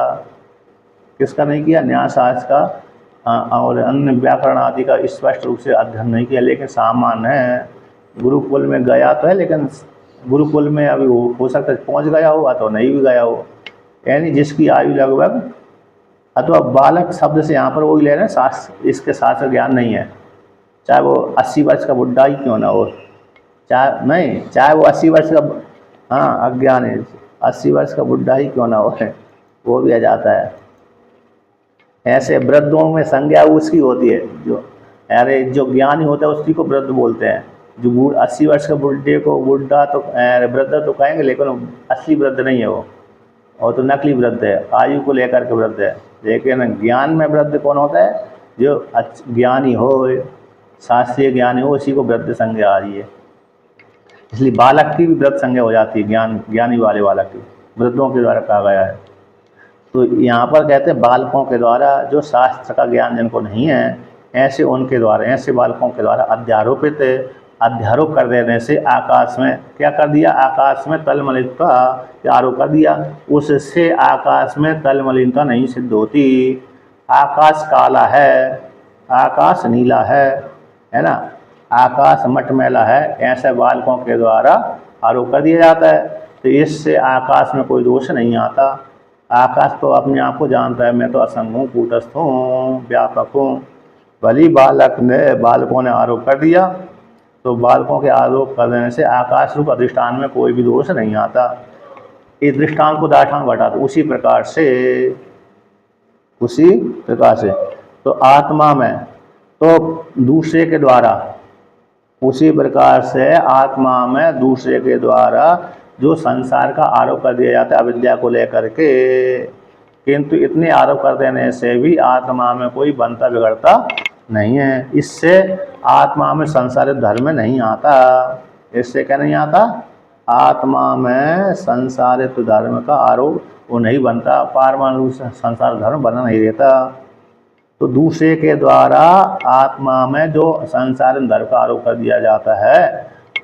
किसका नहीं किया? न्याय शास्त्र का और अन्य व्याकरण आदि का स्पष्ट रूप से अध्ययन नहीं किया, लेकिन सामान्य है, गुरुकुल में गया तो है, लेकिन गुरुकुल में अभी हो सकता है पहुंच गया हो अथवा नहीं भी गया हो। यानी जिसकी आयु लगभग, अथवा बालक शब्द से यहाँ पर वही ले रहे हैं, शास्त्र, इसके शास्त्र ज्ञान नहीं है, चाहे वो 80 वर्ष का बुढ़ा ही क्यों ना हो, चाहे वो 80 वर्ष का, हाँ अज्ञान है, 80 वर्ष का बुढ़ा ही क्यों ना हो, वो भी आ जाता है। ऐसे वृद्धों में संज्ञा उसकी होती है, जो ज्ञानी होता है उसी को वृद्ध बोलते हैं। जो 80 वर्ष का बुढ़े को बुढ़ा तो वृद्ध तो कहेंगे, लेकिन असली वृद्ध नहीं है वो, और तो नकली वृद्ध है, आयु को लेकर के वृद्ध है। लेकिन ज्ञान में वृद्ध कौन होता है? जो ज्ञानी हो, शास्त्रीय ज्ञानी हो, उसी को वृद्ध संज्ञा आ रही है। इसलिए बालक की भी वृद्ध संज्ञा हो जाती है, ज्ञानी वाले बालक की, वृद्धों के द्वारा कहा गया है। तो यहाँ पर कहते हैं बालकों के द्वारा, जो शास्त्र का ज्ञान जिनको नहीं है, ऐसे उनके द्वारा, ऐसे बालकों के द्वारा अध्यारोप कर देने से आकाश में क्या कर दिया? आकाश में तलमलिनता आरोप कर दिया। उससे आकाश में तलमलिनता नहीं सिद्ध होती। आकाश काला है, आकाश नीला है ना, आकाश मटमैला है, ऐसे बालकों के द्वारा आरोप कर दिया जाता है। तो इससे आकाश में कोई दोष नहीं आता। आकाश तो अपने आप को जानता है, मैं तो असंग हूँ, कूटस्थ हूँ, व्यापक हूँ। भली बालकों ने आरोप कर दिया, तो बालकों के आरोप कर देने से आकाश रूप अधिष्ठान में कोई भी दोष नहीं आता। इस दृष्टांत को दाष्टांत घटाते उसी प्रकार से तो आत्मा में तो दूसरे के द्वारा, उसी प्रकार से आत्मा में दूसरे के द्वारा जो संसार का आरोप कर दिया जाता है अविद्या को लेकर के, किंतु इतने आरोप कर देने से भी आत्मा में कोई बनता बिगड़ता नहीं है। इससे आत्मा में संसारित धर्म नहीं आता। इससे क्या नहीं आता? आत्मा में संसारित्व धर्म का आरोप वो नहीं बनता, पारमाणु संसार धर्म बना नहीं रहता। तो दूसरे के द्वारा आत्मा में जो संसार धर्म का आरोप कर दिया जाता है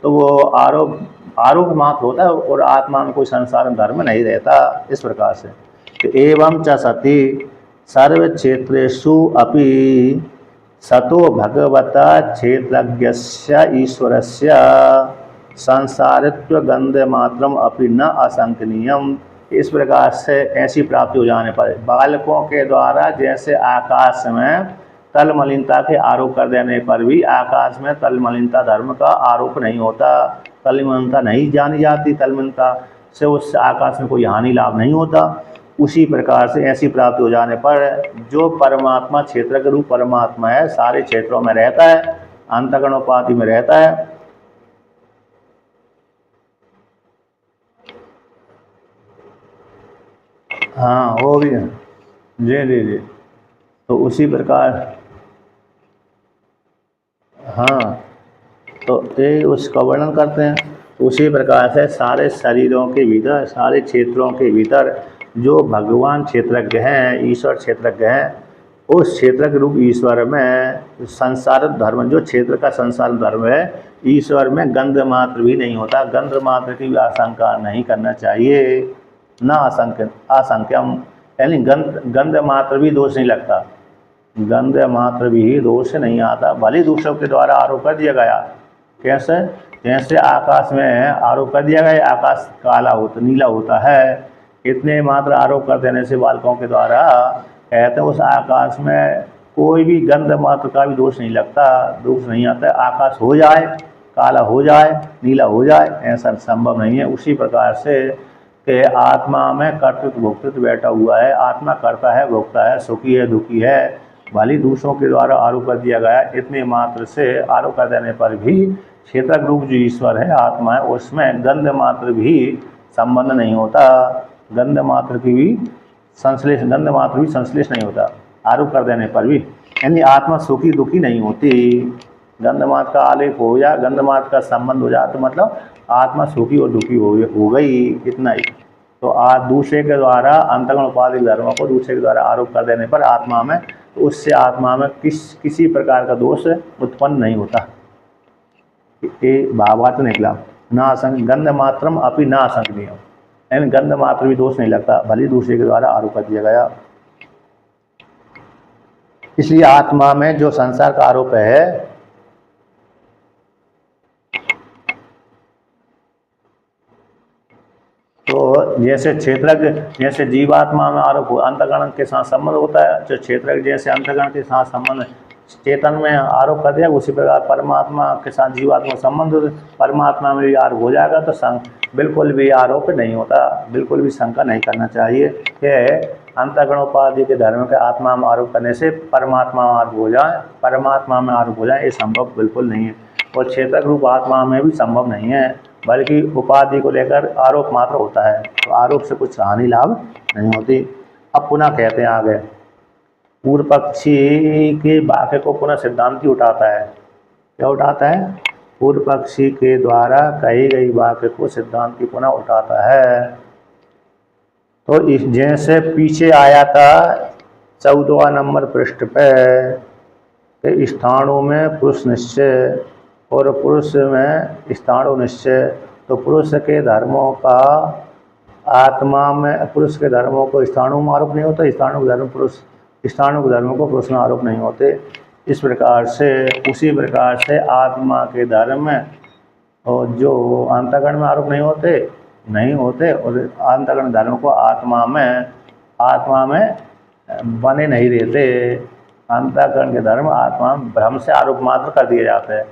तो वो आरोप मात्र होता है और आत्मा में कोई संसार धर्म नहीं रहता। इस प्रकार से तो एवं च सति सर्व क्षेत्रेषु अपि सतो भगवता क्षेत्रज्ञस्य ईश्वरस्य संसारित्व गंध मात्रम अपि न असंकनीयम। इस प्रकार से ऐसी प्राप्ति हो जाने पर बालकों के द्वारा जैसे आकाश में तल मलिनता के आरोप कर देने पर भी आकाश में तल मलिनता धर्म का आरोप नहीं होता, तल मलिनता नहीं जानी जाती, तल मलिनता से उस आकाश में कोई हानि लाभ नहीं होता। उसी प्रकार से ऐसी प्राप्ति हो जाने पर जो परमात्मा क्षेत्र के रूप परमात्मा है, सारे क्षेत्रों में रहता है, अंतःकरण उपाधि में रहता है। हाँ वो भी है, जी जी जी। तो उसी प्रकार हाँ, तो ये उसका वर्णन करते हैं। उसी प्रकार से सारे शरीरों के भीतर, सारे क्षेत्रों के भीतर जो भगवान क्षेत्रज्ञ हैं, ईश्वर क्षेत्रज्ञ हैं, उस क्षेत्र के रूप ईश्वर में संसार धर्म, जो क्षेत्र का संसार धर्म है, ईश्वर में गंध मात्र भी नहीं होता। गंध मात्र की भी आशंका नहीं करना चाहिए, ना आशंक्यम, यानी गंध मात्र भी दोष नहीं लगता, गंध मात्र भी दोष नहीं आता। भले दूसरों के द्वारा आरोप कर दिया गया, कैसे? जैसे आकाश में आरोप कर दिया गया आकाश काला होता, नीला होता है, इतने मात्र आरोप कर देने से बालकों के द्वारा कहते हैं उस आकाश में कोई भी गंध मात्र का भी दोष नहीं लगता, दोष नहीं आता। आकाश हो जाए, काला हो जाए, नीला हो जाए, ऐसा संभव नहीं है। उसी प्रकार से कि आत्मा में कर्तृत्व भोक्तृत्व बैठा हुआ है, आत्मा करता है, भोगता है, सुखी है, दुखी है। भले दूसरों के द्वारा आरोप कर दिया गया, इतने मात्र से आरोप कर देने पर भी क्षेत्रज्ञ रूप जो ईश्वर है, आत्मा है, उसमें गंध मात्र भी संबंध नहीं होता, गंध मात्र भी संश्लेष नहीं होता आरोप कर देने पर भी। यानी आत्मा सुखी दुखी नहीं होती। गंध मात्र का आलेप हो या गंध मात्र का संबंध हो जाए तो मतलब आत्मा सुखी और दुखी हो गई, इतना ही। तो आज दूसरे के द्वारा अंतःकरण उपाधि धर्मों को दूसरे के द्वारा आरोप कर देने पर आत्मा में, तो उससे आत्मा में किसी प्रकार का दोष उत्पन्न नहीं होता। ये भावार्थ निकला। ना गंध मात्रम अपि ना असंकनीय, यानी गंध मात्र भी दोष नहीं लगता, भले दूसरे के द्वारा आरोप कर दिया गया। इसलिए आत्मा में जो संसार का आरोप है, तो जैसे क्षेत्रज्ञ, जैसे जीवात्मा में आरोप अंतःकरण के साथ संबंध होता है, जो क्षेत्रज्ञ जैसे अंतःकरण के साथ संबंध चेतन में आरोप कर दिया, उसी प्रकार परमात्मा के साथ जीवात्मा संबंध, परमात्मा में भी आरोप हो जाएगा तो बिल्कुल भी आरोप नहीं होता, बिल्कुल भी शंका नहीं करना चाहिए कि अंतःकरणोपाधि के धर्म के आत्मा में आरोप करने से परमात्मा में आरोप हो जाए, परमात्मा में आरोप हो जाए, ये संभव बिल्कुल नहीं है। और क्षेत्रज्ञ रूप आत्मा में भी संभव नहीं है, बल्कि उपाधि को लेकर आरोप मात्र होता है, तो आरोप से कुछ हानि लाभ नहीं होती। अब पुनः कहते हैं आगे, पूर्व पक्षी के वाक्य को पुनः सिद्धांति उठाता है। क्या उठाता है? पूर्व पक्षी के द्वारा कही गई वाक्य को सिद्धांति पुनः उठाता है। तो इस जैसे पीछे आया था 14वां नंबर पृष्ठ पे स्थाणु में पुरुष निश्चय और पुरुष में स्थाणु निश्चय, तो पुरुष के धर्मों का आत्मा में, पुरुष के धर्मों को स्थाणु में आरोप नहीं होता, स्थाणु के धर्म पुरुष, स्थाणु के धर्मों को पुरुष में आरोप नहीं होते। इस प्रकार से उसी प्रकार से आत्मा के धर्म और जो अंतःकरण में आरोप नहीं होते और अंतःकरण धर्म को आत्मा में बने नहीं रहते। अंतःकरण के धर्म आत्मा में भ्रम से आरोप मात्र कर दिए जाते हैं,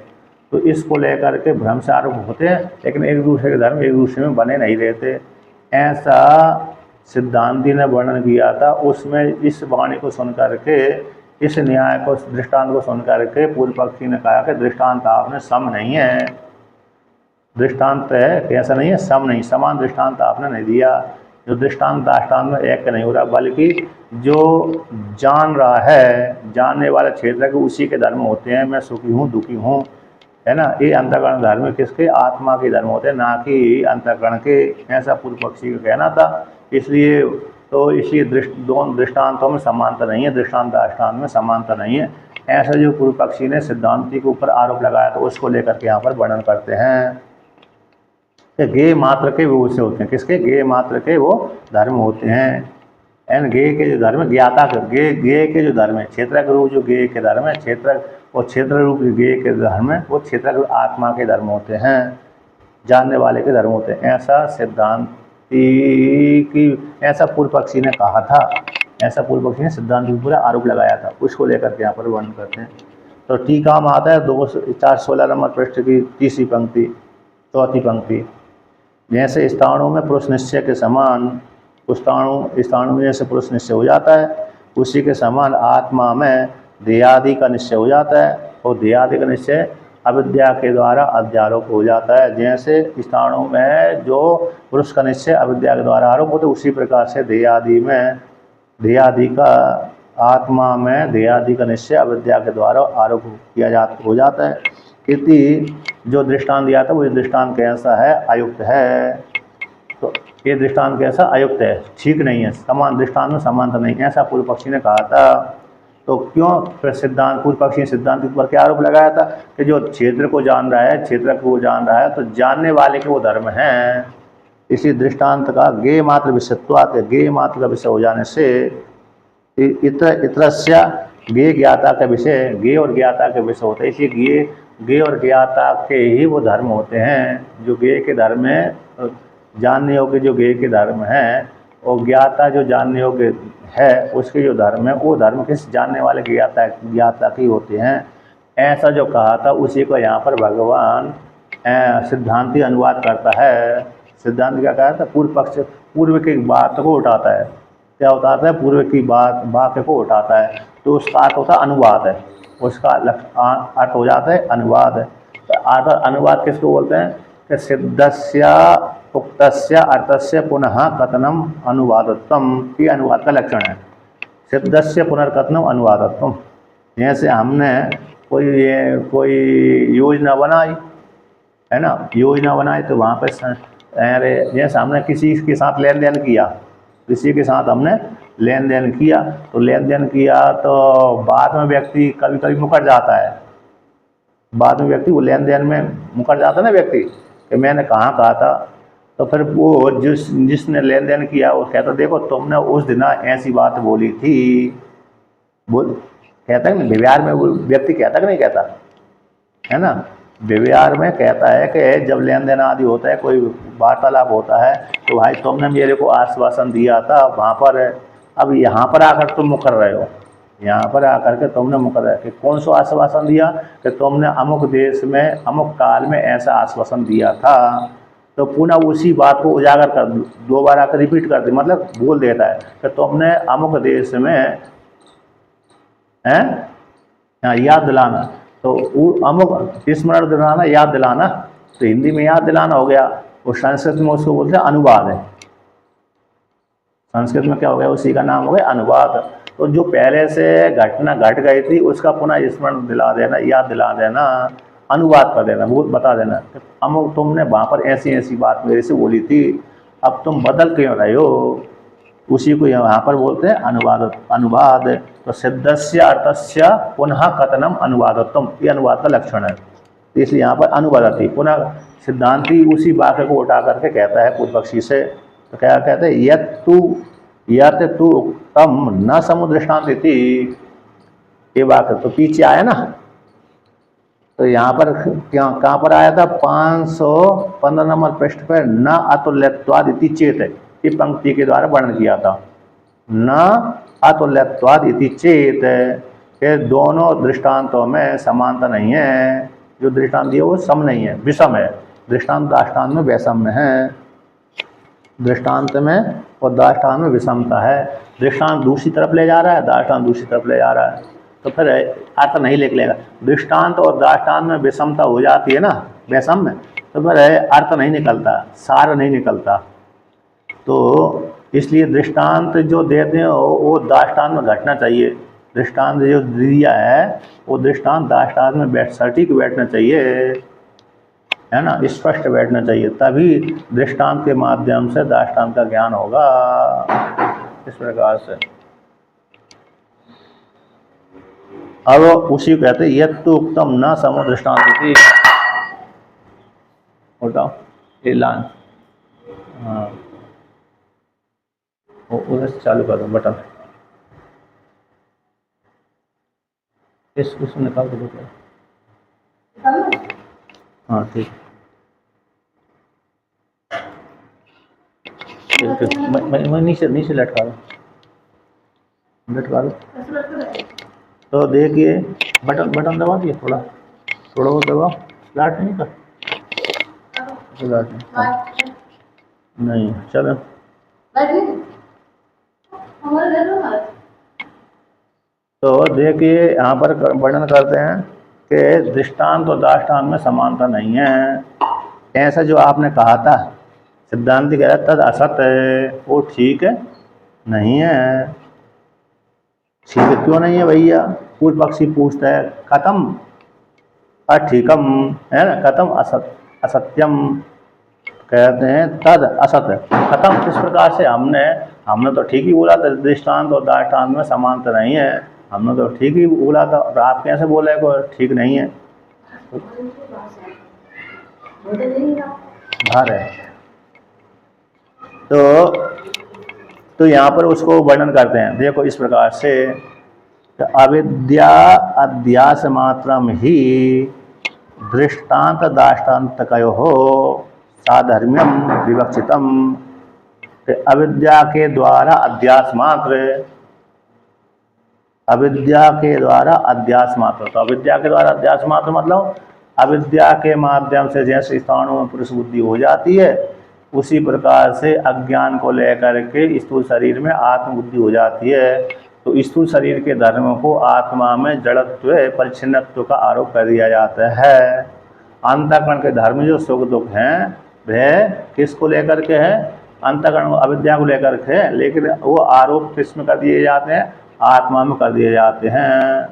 तो इसको लेकर के भ्रम से आरोप होते हैं, लेकिन एक दूसरे के धर्म एक दूसरे में बने नहीं रहते। ऐसा सिद्धांति ने वर्णन किया था। उसमें इस वाणी को सुनकर के, इस न्याय को, दृष्टांत को सुनकर के पूर्व पक्षी ने कहा कि दृष्टांत आपने सम नहीं है, दृष्टांत है कैसा नहीं है, सम नहीं, समान दृष्टांत आपने नहीं दिया। जो दृष्टांत दाष्टांत में एक नहीं हो रहा, बल्कि जो जान रहा है, जानने वाले क्षेत्र के उसी के धर्म होते हैं। मैं सुखी हूँ दुखी हूँ, है ना। ये अंतःकरण धर्म किसके, आत्मा के धर्म होते हैं, ना कि अंतःकरण के, ऐसा पूर्व पक्षी का कहना था। इसलिए दोनों दृष्टांतों में समानता नहीं है, दृष्टांत अष्टांत में समानता नहीं है, ऐसा जो पूर्व पक्षी ने सिद्धांति के ऊपर आरोप लगाया तो उसको लेकर के यहाँ पर वर्णन करते हैं कि गे मात्र के वो उससे होते हैं, किसके, गे मात्र के वो धर्म होते हैं। एन गे के जो धर्म ज्ञाता के, गे के जो धर्म है, क्षेत्रक रूप जो गे के धर्म है, क्षेत्रक और क्षेत्र रूप गे के धर्म है, वो क्षेत्रक आत्मा के धर्म होते हैं, जानने वाले के धर्म होते हैं, ऐसा सिद्धांति की, ऐसा पूर्व पक्षी ने कहा था, ऐसा पूर्व पक्षी ने सिद्धांत के पूरा आरोप लगाया था, उसको लेकर के यहाँ पर वर्णन करते हैं। तो टीका में आता है 416 नंबर पृष्ठ की तीसरी पंक्ति, चौथी पंक्ति, जैसे स्थाणु में पुरुष निश्चय के समान, स्थाणु में जैसे पुरुष निश्चय हो जाता है, उसी के समान आत्मा में देहादि का निश्चय हो जाता है, और देहादि का निश्चय अविद्या के द्वारा अध्यारोप हो जाता है। जैसे स्थाणु में जो पुरुष का निश्चय अविद्या के द्वारा आरोप होता है, उसी प्रकार से देहादि का आत्मा में देहादि का निश्चय अविद्या के द्वारा आरोप हो जाता है। किति जो दृष्टांत दिया था वो दृष्टांत कैसा है, अयुक्त है। तो ये दृष्टांत कैसा, अयुक्त है, ठीक नहीं है, समान दृष्टांत में समानता नहीं, ऐसा पूर्व पक्षी ने कहा था। तो क्यों फिर सिद्धांत पूर्व पक्षी ने सिद्धांत पर क्या आरोप लगाया था कि जो क्षेत्र को जान रहा है, क्षेत्र को जान रहा है, तो जानने वाले के वो धर्म हैं। इसी दृष्टांत का गे मात्र विषयत्वात्, गे मात्र का विषय हो जाने से इतरस्य गे ज्ञाता का विषय, गे और ज्ञाता के विषय होते हैं, इसलिए गे और ज्ञाता के ही वो धर्म होते हैं। जो गे के धर्म है, जानने योग्य जो गे के धर्म है, और ज्ञाता जो जानने योग्य है उसके जो धर्म है, वो धर्म किस, जानने वाले ज्ञाता की होते हैं, ऐसा जो कहा था उसी को यहाँ पर भगवान सिद्धांति अनुवाद करता है। सिद्धांत क्या कहा था, पूर्व पक्ष पूर्व की बात को उठाता है, क्या उठाता है, पूर्व की बात को उठाता है, तो उसका अर्थ होता है अनुवाद है, उसका अर्थ हो जाता है अनुवाद है। तो अनुवाद किसको बोलते हैं कि सिद्धस्य उक्तस्य अर्थस्य पुनः कथनम अनुवादत्वम, ये अनुवाद का लक्षण है। सिद्धस्य पुनर्कथनम अनुवादत्वम, जैसे हमने कोई योजना बनाई है ना, योजना बनाई तो वहाँ पर जैसे हमने किसी के साथ लेन देन किया, किसी के साथ हमने लेन देन किया, तो लेन देन किया तो बाद में व्यक्ति कभी कभी मुकर जाता है, बाद में व्यक्ति वो लेन देन में मुकर जाता है ना व्यक्ति कि मैंने कहाँ कहा था, तो फिर वो जिसने लेन देन किया वो कहता देखो तुमने उस दिन ऐसी बात बोली थी, कहता है ना व्यवहार में, वो व्यक्ति कहता कि नहीं कहता है ना, व्यवहार में कहता है कि जब लेन देन आदि होता है, कोई वार्तालाप होता है, तो भाई तुमने मेरे को आश्वासन दिया था वहाँ पर, अब यहाँ पर आकर तुम मुकर रहे हो, यहाँ पर आकर के तुमने मुकर रहे कि कौन सा आश्वासन दिया कि तुमने अमुक देश में अमुक काल में ऐसा आश्वासन दिया था, तो पुनः उसी बात को उजागर कर दोबारा कर रिपीट कर दे, मतलब बोल देता है कि तुमने अमुक देश में याद दिलाना, तो अमुक स्मरण दिलाना, याद दिलाना, तो हिंदी में याद दिलाना हो गया, और संस्कृत में उसको बोलते हैं अनुवाद है, संस्कृत में क्या हो गया, उसी का नाम हो गया अनुवाद। तो जो पहले से घटना घट गई थी उसका पुनः स्मरण दिला देना, याद दिला देना, अनुवाद कर देना, वो बता देना कि अमुक तुमने वहाँ पर ऐसी ऐसी बात मेरे से बोली थी, अब तुम बदल क्यों रहे हो, उसी को यहाँ पर बोलते हैं अनुवाद। तो सिद्धस्य अर्थस्य पुनः कथनम अनुवादत्वम, ये अनुवाद का लक्षण है, इसलिए यहाँ पर अनुवादति, पुनः सिद्धांति उसी वाक्य को उठा करके कहता है पूर्व पक्षी से, तो क्या कहते हैं, यत तु उक्तम न समुदृष्टांत इति, ये वाक्य तो पीछे आया ना, तो यहाँ पर कहाँ पर आया था, 515 नंबर पृष्ठ पर, न अतुल्यत्वाद इति चेत, ये पंक्ति के द्वारा वर्णन किया था, न अतुल्यत्वाद इति चेत, ये दोनों दृष्टांतों में समानता नहीं है, जो दृष्टांत दिया वो सम नहीं है, विषम है, दृष्टांत दाष्टान्त में वैषम्य है, दृष्टांत में और दाष्टान्त में विषमता है, दृष्टांत दूसरी तरफ ले जा रहा है, दाष्टान्त दूसरी तरफ ले जा रहा है, तो फिर अर्थ नहीं निकलेगा, दृष्टांत और दाष्टान्त में विषमता हो जाती है ना, वैषम्य, तो फिर अर्थ नहीं निकलता, सार नहीं निकलता, तो इसलिए दृष्टांत जो देते हैं वो दाष्टान्त में घटना चाहिए, दृष्टांत जो दिया है वो दृष्टांत दाष्टान्त में सटीक बैठना चाहिए, है ना, स्पष्ट बैठना चाहिए, तभी दृष्टांत के माध्यम से दाष्टान्त का ज्ञान होगा। इस प्रकार से अब उसी को कहते यत् तो उत्तम न समो दृष्टांत। उठाओ ये लान, हाँ उधर से चालू कर दो बटन, उसमें निकाल दो। हाँ ठीक, मैं नीचे नीचे लटका दो। तो देखिए बटन बटन दबा दिए, थोड़ा थोड़ा वो दबाओ, स्टार्ट नहीं कर, नहीं चलो। तो देखिए यहाँ पर वर्णन करते हैं कि दृष्टांत और दाष्टान्त में समानता नहीं है। ऐसा जो आपने कहा था सिद्धांत कह रहा है तद असत है, वो ठीक है नहीं है। ठीक है क्यों नहीं है भैया? पूर्व पक्षी पूछता है कथम अठीकम, है ना, कथम असत असत्यम, कहते हैं तद असत, कथम किस प्रकार से? हमने तो ठीक ही बोला था दृष्टांत और दाष्टान्त में समानता नहीं है, हमने तो ठीक ही बोला था, और आप कैसे बोले को ठीक नहीं है? बाहर है। तो यहाँ पर उसको वर्णन करते हैं, देखो इस प्रकार से अविद्या अध्यास मात्रम ही दृष्टांत दाष्टान्त कयो हो साधर्म्यम विवक्षितम। अविद्या के द्वारा अध्यास मात्र, अविद्या के द्वारा अध्यास मात्र, तो अविद्या के द्वारा अध्यास मात्र मतलब अविद्या के माध्यम से जैसे स्थानों में पुरुष बुद्धि हो जाती है, उसी प्रकार से अज्ञान को लेकर के स्थूल शरीर में आत्मबुद्धि हो जाती है। तो स्थूल शरीर के धर्म को आत्मा में जड़त्व परिच्छिन्नत्व का आरोप कर दिया जाता है। अंतःकरण के धर्म जो सुख दुख हैं वह किसको लेकर के है? अंतःकरण अविद्या को लेकर के है, लेकिन वो आरोप किस में कर दिए जाते हैं? आत्मा में कर दिए जाते हैं।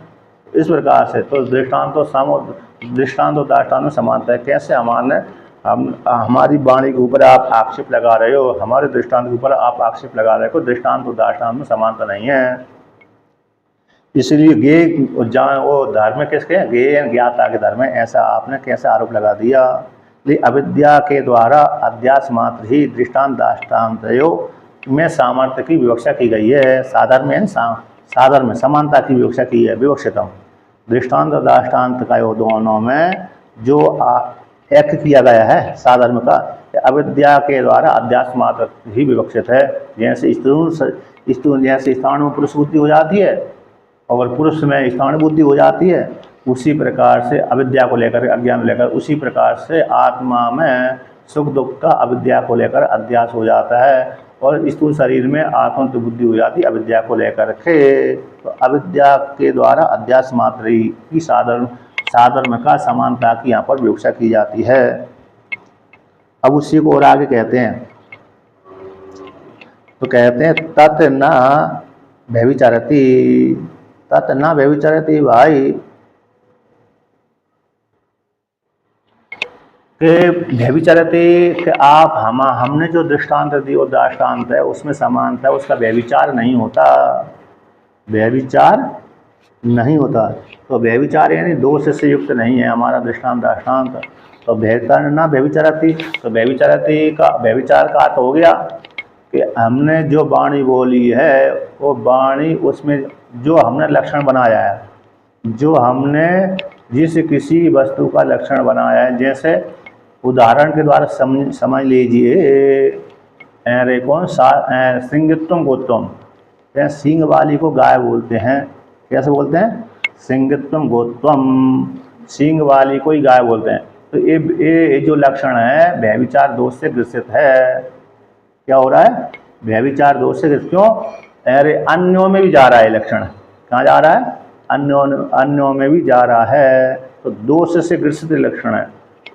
इस प्रकार से तो दृष्टांत और दाष्टान्त में समानता है। कैसे अमान है? हमारी वाणी के ऊपर आप आक्षेप लगा रहे हो, हमारे दृष्टांत के ऊपर आप आक्षेप लगा रहे हो, दृष्टांत और दाष्टान्त में समानता नहीं है। इसलिए गे जहाँ वो धर्म किसके हैं? गे ज्ञाता के धर्म है, ऐसा आपने कैसे आरोप लगा दिया? अविद्या के द्वारा अध्यास मात्र ही दृष्टांत दाष्टान्तयों में सामर्थ्य की विवक्षा की गई है। साधर्म में साधर्म में समानता की विवक्षा की है। विवक्षितम दृष्टांत और दाष्टान्त का यो दोनों में जो एक किया गया है साधर्म का, अविद्या के द्वारा अध्यास मात्र ही विवक्षित है। जैसे स्थूल जैसे स्थान में पुरुष बुद्धि हो जाती है और पुरुष में स्थान बुद्धि हो जाती है, उसी प्रकार से अविद्या को लेकर अज्ञान लेकर उसी प्रकार से आत्मा में सुख दुख का अविद्या को लेकर अध्यास हो जाता है, और स्थूल शरीर में आत्म बुद्धि हो जाती है अविद्या को लेकर के। तो अविद्या के द्वारा अध्यास मात्र ही साधर्म का समानता की यहाँ पर विवक्षा की जाती है। अब उसी को और आगे कहते हैं, तो कहते हैं तत् न व्यभिचरति, तत् न व्यभिचरति भाई के व्यभिचरति के आप हमने जो दृष्टांत दी और दाष्टान्त है उसमें समानता है, उसका व्यभिचार नहीं होता, व्यभिचार नहीं होता। तो व्यभिचार यानी दोष से युक्त नहीं है हमारा दृष्टांत दाष्टान्त। तो व्यभिचार ना व्यभिचरति, तो व्यभिचरति का व्यभिचार का अर्थ हो गया कि हमने जो वाणी बोली है वो वाणी उसमें जो हमने लक्षण बनाया है, जो हमने जिस किसी वस्तु का लक्षण बनाया है, जैसे उदाहरण के द्वारा समझ लीजिए अरे कौन सिंगित्वम गोत्वम, सिंग वाली को गाय बोलते हैं। कैसे बोलते हैं? सिंगित्वम गोत्वम, सिंग वाली को ही गाय बोलते हैं। तो ये जो लक्षण है व्यभिचार दोष से ग्रसित है। क्या हो रहा है? व्यभिचार दोष से ग्रसित। क्यों? अरे अन्यों में भी जा रहा है लक्षण, कहाँ जा रहा है? अन्यों में भी जा रहा है, तो दोष से ग्रसित लक्षण है।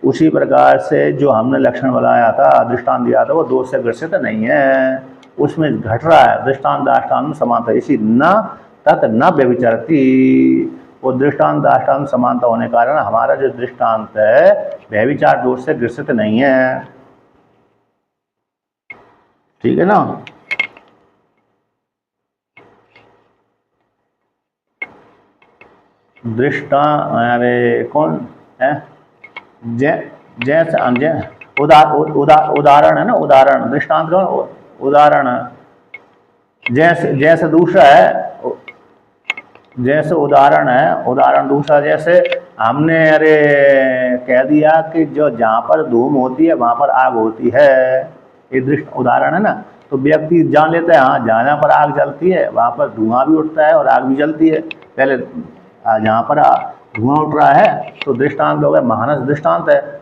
उसी प्रकार से जो हमने लक्षण बनाया था, दृष्टांत दिया था, वो दोष से ग्रसित नहीं है, उसमें घट रहा है। दृष्टांत दाष्टान्त में समानता, इसी न तत् न व्यभिचरति। वो दृष्टांत दाष्टांत समानता होने के कारण हमारा जो दृष्टांत है व्यभिचार दोष से ग्रसित नहीं है। ठीक है ना। अरे कौन है जैसे उदाहरण है ना, उदाहरण दृष्टांत का उदाहरण जैसे जैसे दूसरा है, जैसे उदाहरण है, उदाहरण दूसरा जैसे हमने अरे कह दिया कि जो जहाँ पर धूम होती है वहाँ पर आग होती है, ये दृष्ट उदाहरण है ना। तो व्यक्ति जान लेता है हाँ जहाँ पर आग जलती है वहाँ पर धुआं भी उठता है और आग भी जलती है। पहले जहाँ पर धुआं उठ रहा है तो दृष्टांत हो गया, मानस दृष्टांत है,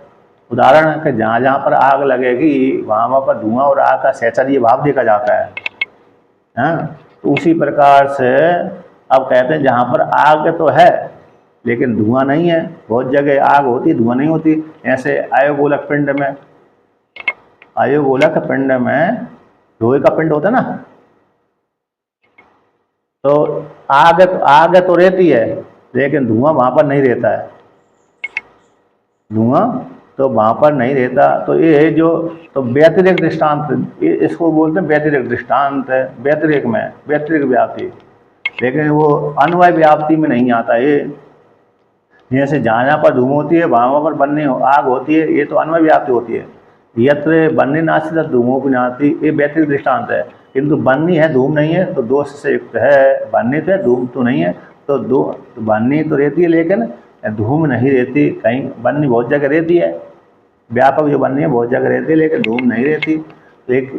उदाहरण है कि जहाँ जहाँ पर आग लगेगी वहाँ पर धुआं और आग का सहचर्य भाव देखा जाता है। तो उसी प्रकार से अब कहते हैं जहाँ पर आग तो है लेकिन धुआं नहीं है, बहुत जगह आग होती धुआं नहीं होती। ऐसे आयोगोलक पिंड में, आयोगोलक पिंड में लोहे का पिंड होता है ना, तो आग तो रहती है लेकिन धुआं वहाँ पर नहीं रहता है, धुआं तो वहाँ पर नहीं रहता। तो ये जो तो व्यतिरिक्त दृष्टांत, इसको बोलते हैं व्यतिरिक्त दृष्टांत, व्यतिरिक्त में व्यतिरिक्त व्याप्ति, लेकिन वो अन्वय व्याप्ति में नहीं आता ये। जैसे जहाँ जहाँ पर धूम होती है वहाँ पर बनने आग होती है, ये तो अन्वय व्याप्ति होती है। यत्र बनने नास्ति तत्र धूमो भी नास्ति, ये व्यतिरिक्त दृष्टांत है। किंतु बननी है धूम नहीं है तो दोष से युक्त है। बननी तो है धूम तो नहीं है, तो बननी तो रहती है लेकिन धूम नहीं रहती। कहीं बननी बहुत जगह रहती है, व्यापक जो बननी है बहुत जगह रहती है लेकिन धूम नहीं रहती। तो एक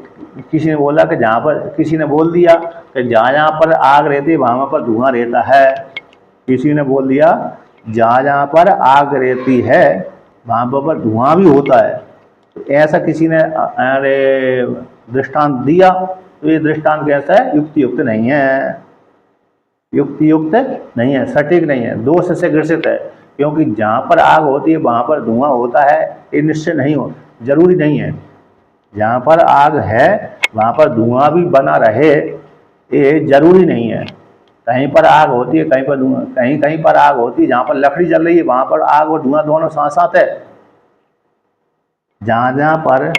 किसी ने बोला कि जहाँ पर, किसी ने बोल दिया कि जहाँ जहाँ पर आग रहती है वहाँ पर धुआं रहता है। किसी ने बोल दिया जहाँ जहाँ पर आग रहती है वहाँ पर धुआं भी होता है। तो ऐसा किसी ने अरे दृष्टांत दिया, तो ये दृष्टांत कैसा है, युक्त नहीं है, युक्त नहीं है, सटीक नहीं है, दोष से ग्रसित है। क्योंकि जहाँ पर आग होती है वहाँ पर धुआं होता है ये निश्चय नहीं हो, जरूरी नहीं है। जहाँ पर आग है वहाँ पर धुआं भी बना रहे ये जरूरी नहीं है। कहीं पर आग होती है, कहीं पर धुआं, कहीं कहीं पर आग होती है जहाँ पर लकड़ी जल रही है वहाँ पर आग और धुआं दोनों साथ साथ है। जहाँ जहाँ पर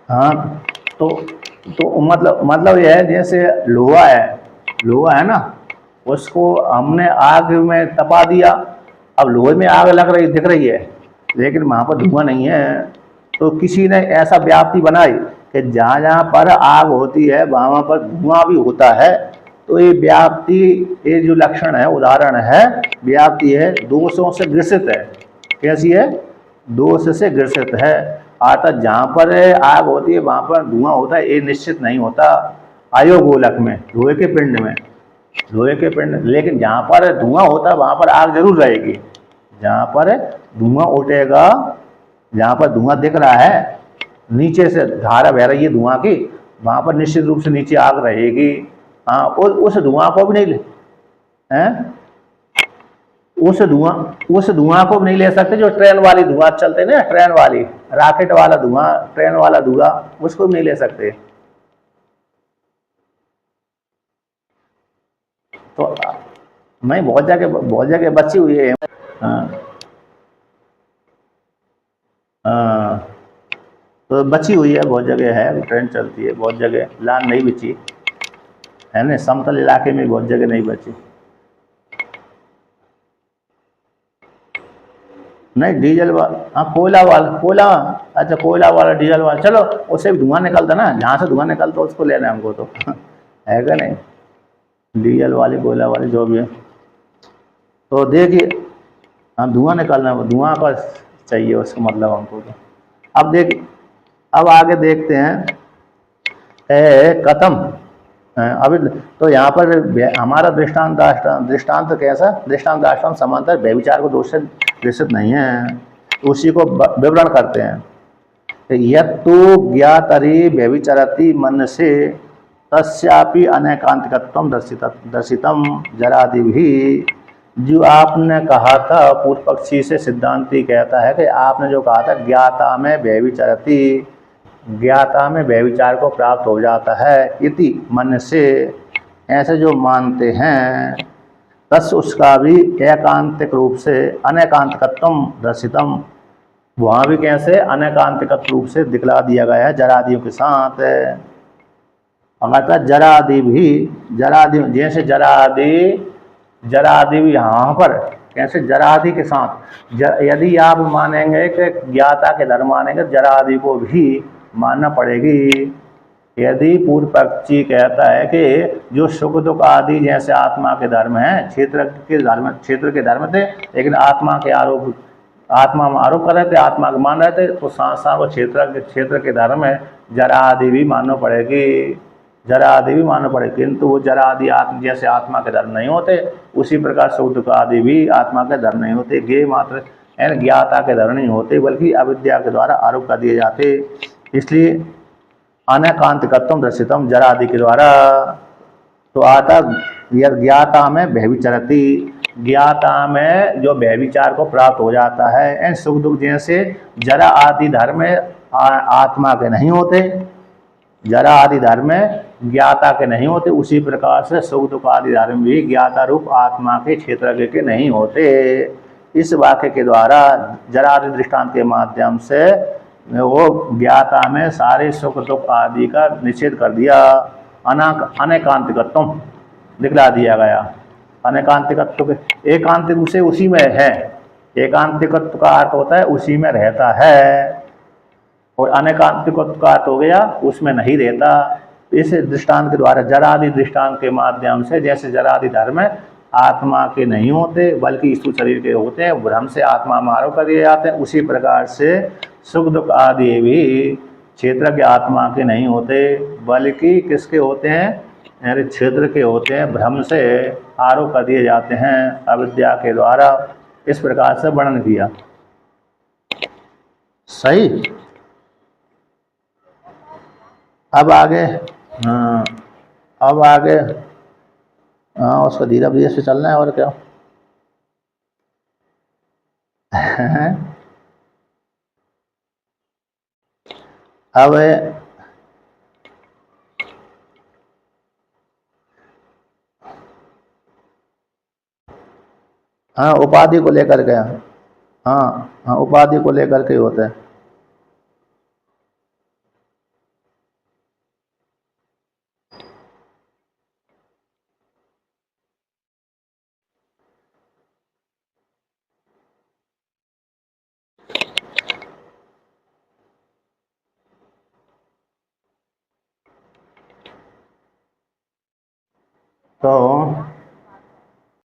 हाँ तो मतलब यह है जैसे लोहा है ना, उसको हमने आग में तपा दिया, अब लोहे में आग लग रही दिख रही है लेकिन वहाँ पर धुआं नहीं है। तो किसी ने ऐसा व्याप्ति बनाई कि जहाँ जहाँ पर आग होती है वहाँ पर धुआं भी होता है। तो ये व्याप्ति, ये जो लक्षण है, उदाहरण है, व्याप्ति है, दोषों से ग्रसित है। कैसी है, दोष से ग्रसित है। अर्थात जहाँ पर आग होती है वहाँ पर धुआं होता है ये निश्चित नहीं होता। आयोगोलक में, लोहे के पिंड में, लोहे के पिंड, लेकिन जहाँ पर धुआं होता है वहाँ पर आग जरूर रहेगी। जहाँ पर धुआं उठेगा, जहाँ पर धुआं दिख रहा है, नीचे से धारा बह रही है धुआं की, वहाँ पर निश्चित रूप से नीचे आग रहेगी। हाँ, उस धुआं को भी नहीं ले हैं, उस धुआं को भी नहीं ले सकते जो ट्रेन वाली धुआं चलते ना, ट्रेन वाली, रॉकेट वाला धुआं, ट्रेन वाला धुआं, उसको भी नहीं ले सकते। तो मैं बहुत जगह बची हुई है। तो बची हुई है, बहुत जगह है, ट्रेन चलती है, बहुत जगह लाइन नहीं बची है ना, समतल इलाके में बहुत जगह नहीं बची। नहीं डीजल वाला, हाँ कोयला वाला, अच्छा कोयला वाला, डीजल वाला, चलो उससे भी धुआं निकलता ना, जहाँ से धुआं निकलता उसको लेना है हमको तो है क्या नहीं, डीजल वाली कोयला वाली जो भी है। तो देखिए हाँ धुआं निकलना, धुआं का चाहिए उसका मतलब हमको तो। अब आगे देखते हैं कथम। अभी तो यहाँ पर हमारा दृष्टांत कैसा, दृष्टांत दाष्टांत समांतर व्यभिचार को दोष से ग्रसित नहीं है, उसी को विवरण करते हैं। यत्तु ज्ञातरि व्यभिचरति मन से तस्यापि अनैकांतिकत्वम दर्शितम जरादि भी। जो आपने कहा था पूर्व पक्षी से सिद्धांति कहता है कि आपने जो कहा था ज्ञाता में व्यभिचरति, ज्ञाता में व्यभिचार को प्राप्त हो जाता है इति मन से, ऐसे जो मानते हैं, तस् उसका भी एकांतिक रूप से अनेकांतिकत्वम दर्शितम, वहाँ भी कैसे अनेकांतिक रूप से दिखला दिया गया है जरादियों के साथ। अगर जरादि भी, जरादि जैसे जरादि भी यहाँ पर कैसे जरादि के साथ यदि आप मानेंगे कि ज्ञाता के धर्म मानेंगे, जरादि को भी मानना पड़ेगी। यदि पूर्व पक्षी कहता है कि जो सुख दुख आदि जैसे आत्मा के धर्म हैं, क्षेत्र के धर्म थे, लेकिन आत्मा में आरोप कर रहे थे, आत्मा को मान रहे थे, तो साथ साथ वो क्षेत्र के धर्म है, जरा आदि भी मानना पड़ेगी, जरा आदि भी मानना पड़ेगी। किंतु वो जरा आदि जैसे आत्मा के धर्म नहीं होते, उसी प्रकार सुख दुख आदि भी आत्मा के धर्म नहीं होते, गे मात्र ज्ञाता के धर्म नहीं होते, बल्कि अविद्या के द्वारा आरोप कर दिए जाते। इसलिए अनेकांतिकत्वम दर्शितम जरा आदि के द्वारा। तो आता ज्ञाता में व्यभिचरति, ज्ञाता में जो व्यभिचार को प्राप्त हो जाता है, सुख दुख जैसे जरा आदि धर्म आत्मा के नहीं होते, जरा आदि धर्म ज्ञाता के नहीं होते, उसी प्रकार से सुख दुख आदि धर्म भी ज्ञाता रूप आत्मा के क्षेत्र के नहीं होते। इस वाक्य के द्वारा जरा आदि दृष्टांत के माध्यम से वो ज्ञाता में सारे सुख दुख आदि का निषेध कर दिया, अनेकांतिकत्व दिखला दिया गया। अनेकांतिकत्व के एकांतिक से उसी में है, एकांतिकत्व का अर्थ होता है उसी में रहता है, और अनेकांतिकत्व का अर्थ हो गया उसमें नहीं रहता। इस दृष्टांत के द्वारा जरादि दृष्टांत के माध्यम से, जैसे जरादि धर्म आत्मा के नहीं होते बल्कि स्थूल शरीर के होते हैं, भ्रम से आत्मा में आरोप कर दिए जाते हैं, उसी प्रकार से सुख दुख आदि भी क्षेत्र के आत्मा के नहीं होते, बल्कि किसके होते हैं, क्षेत्र के होते हैं, भ्रम से आरोप कर दिए जाते हैं अविद्या के द्वारा। इस प्रकार से वर्णन किया। सही। अब आगे, हाँ अब आगे, हाँ उसको धीरे धीरे से चलना है और क्या। अब हाँ उपाधि को लेकर के, हाँ हाँ उपाधि को लेकर के होता है। तो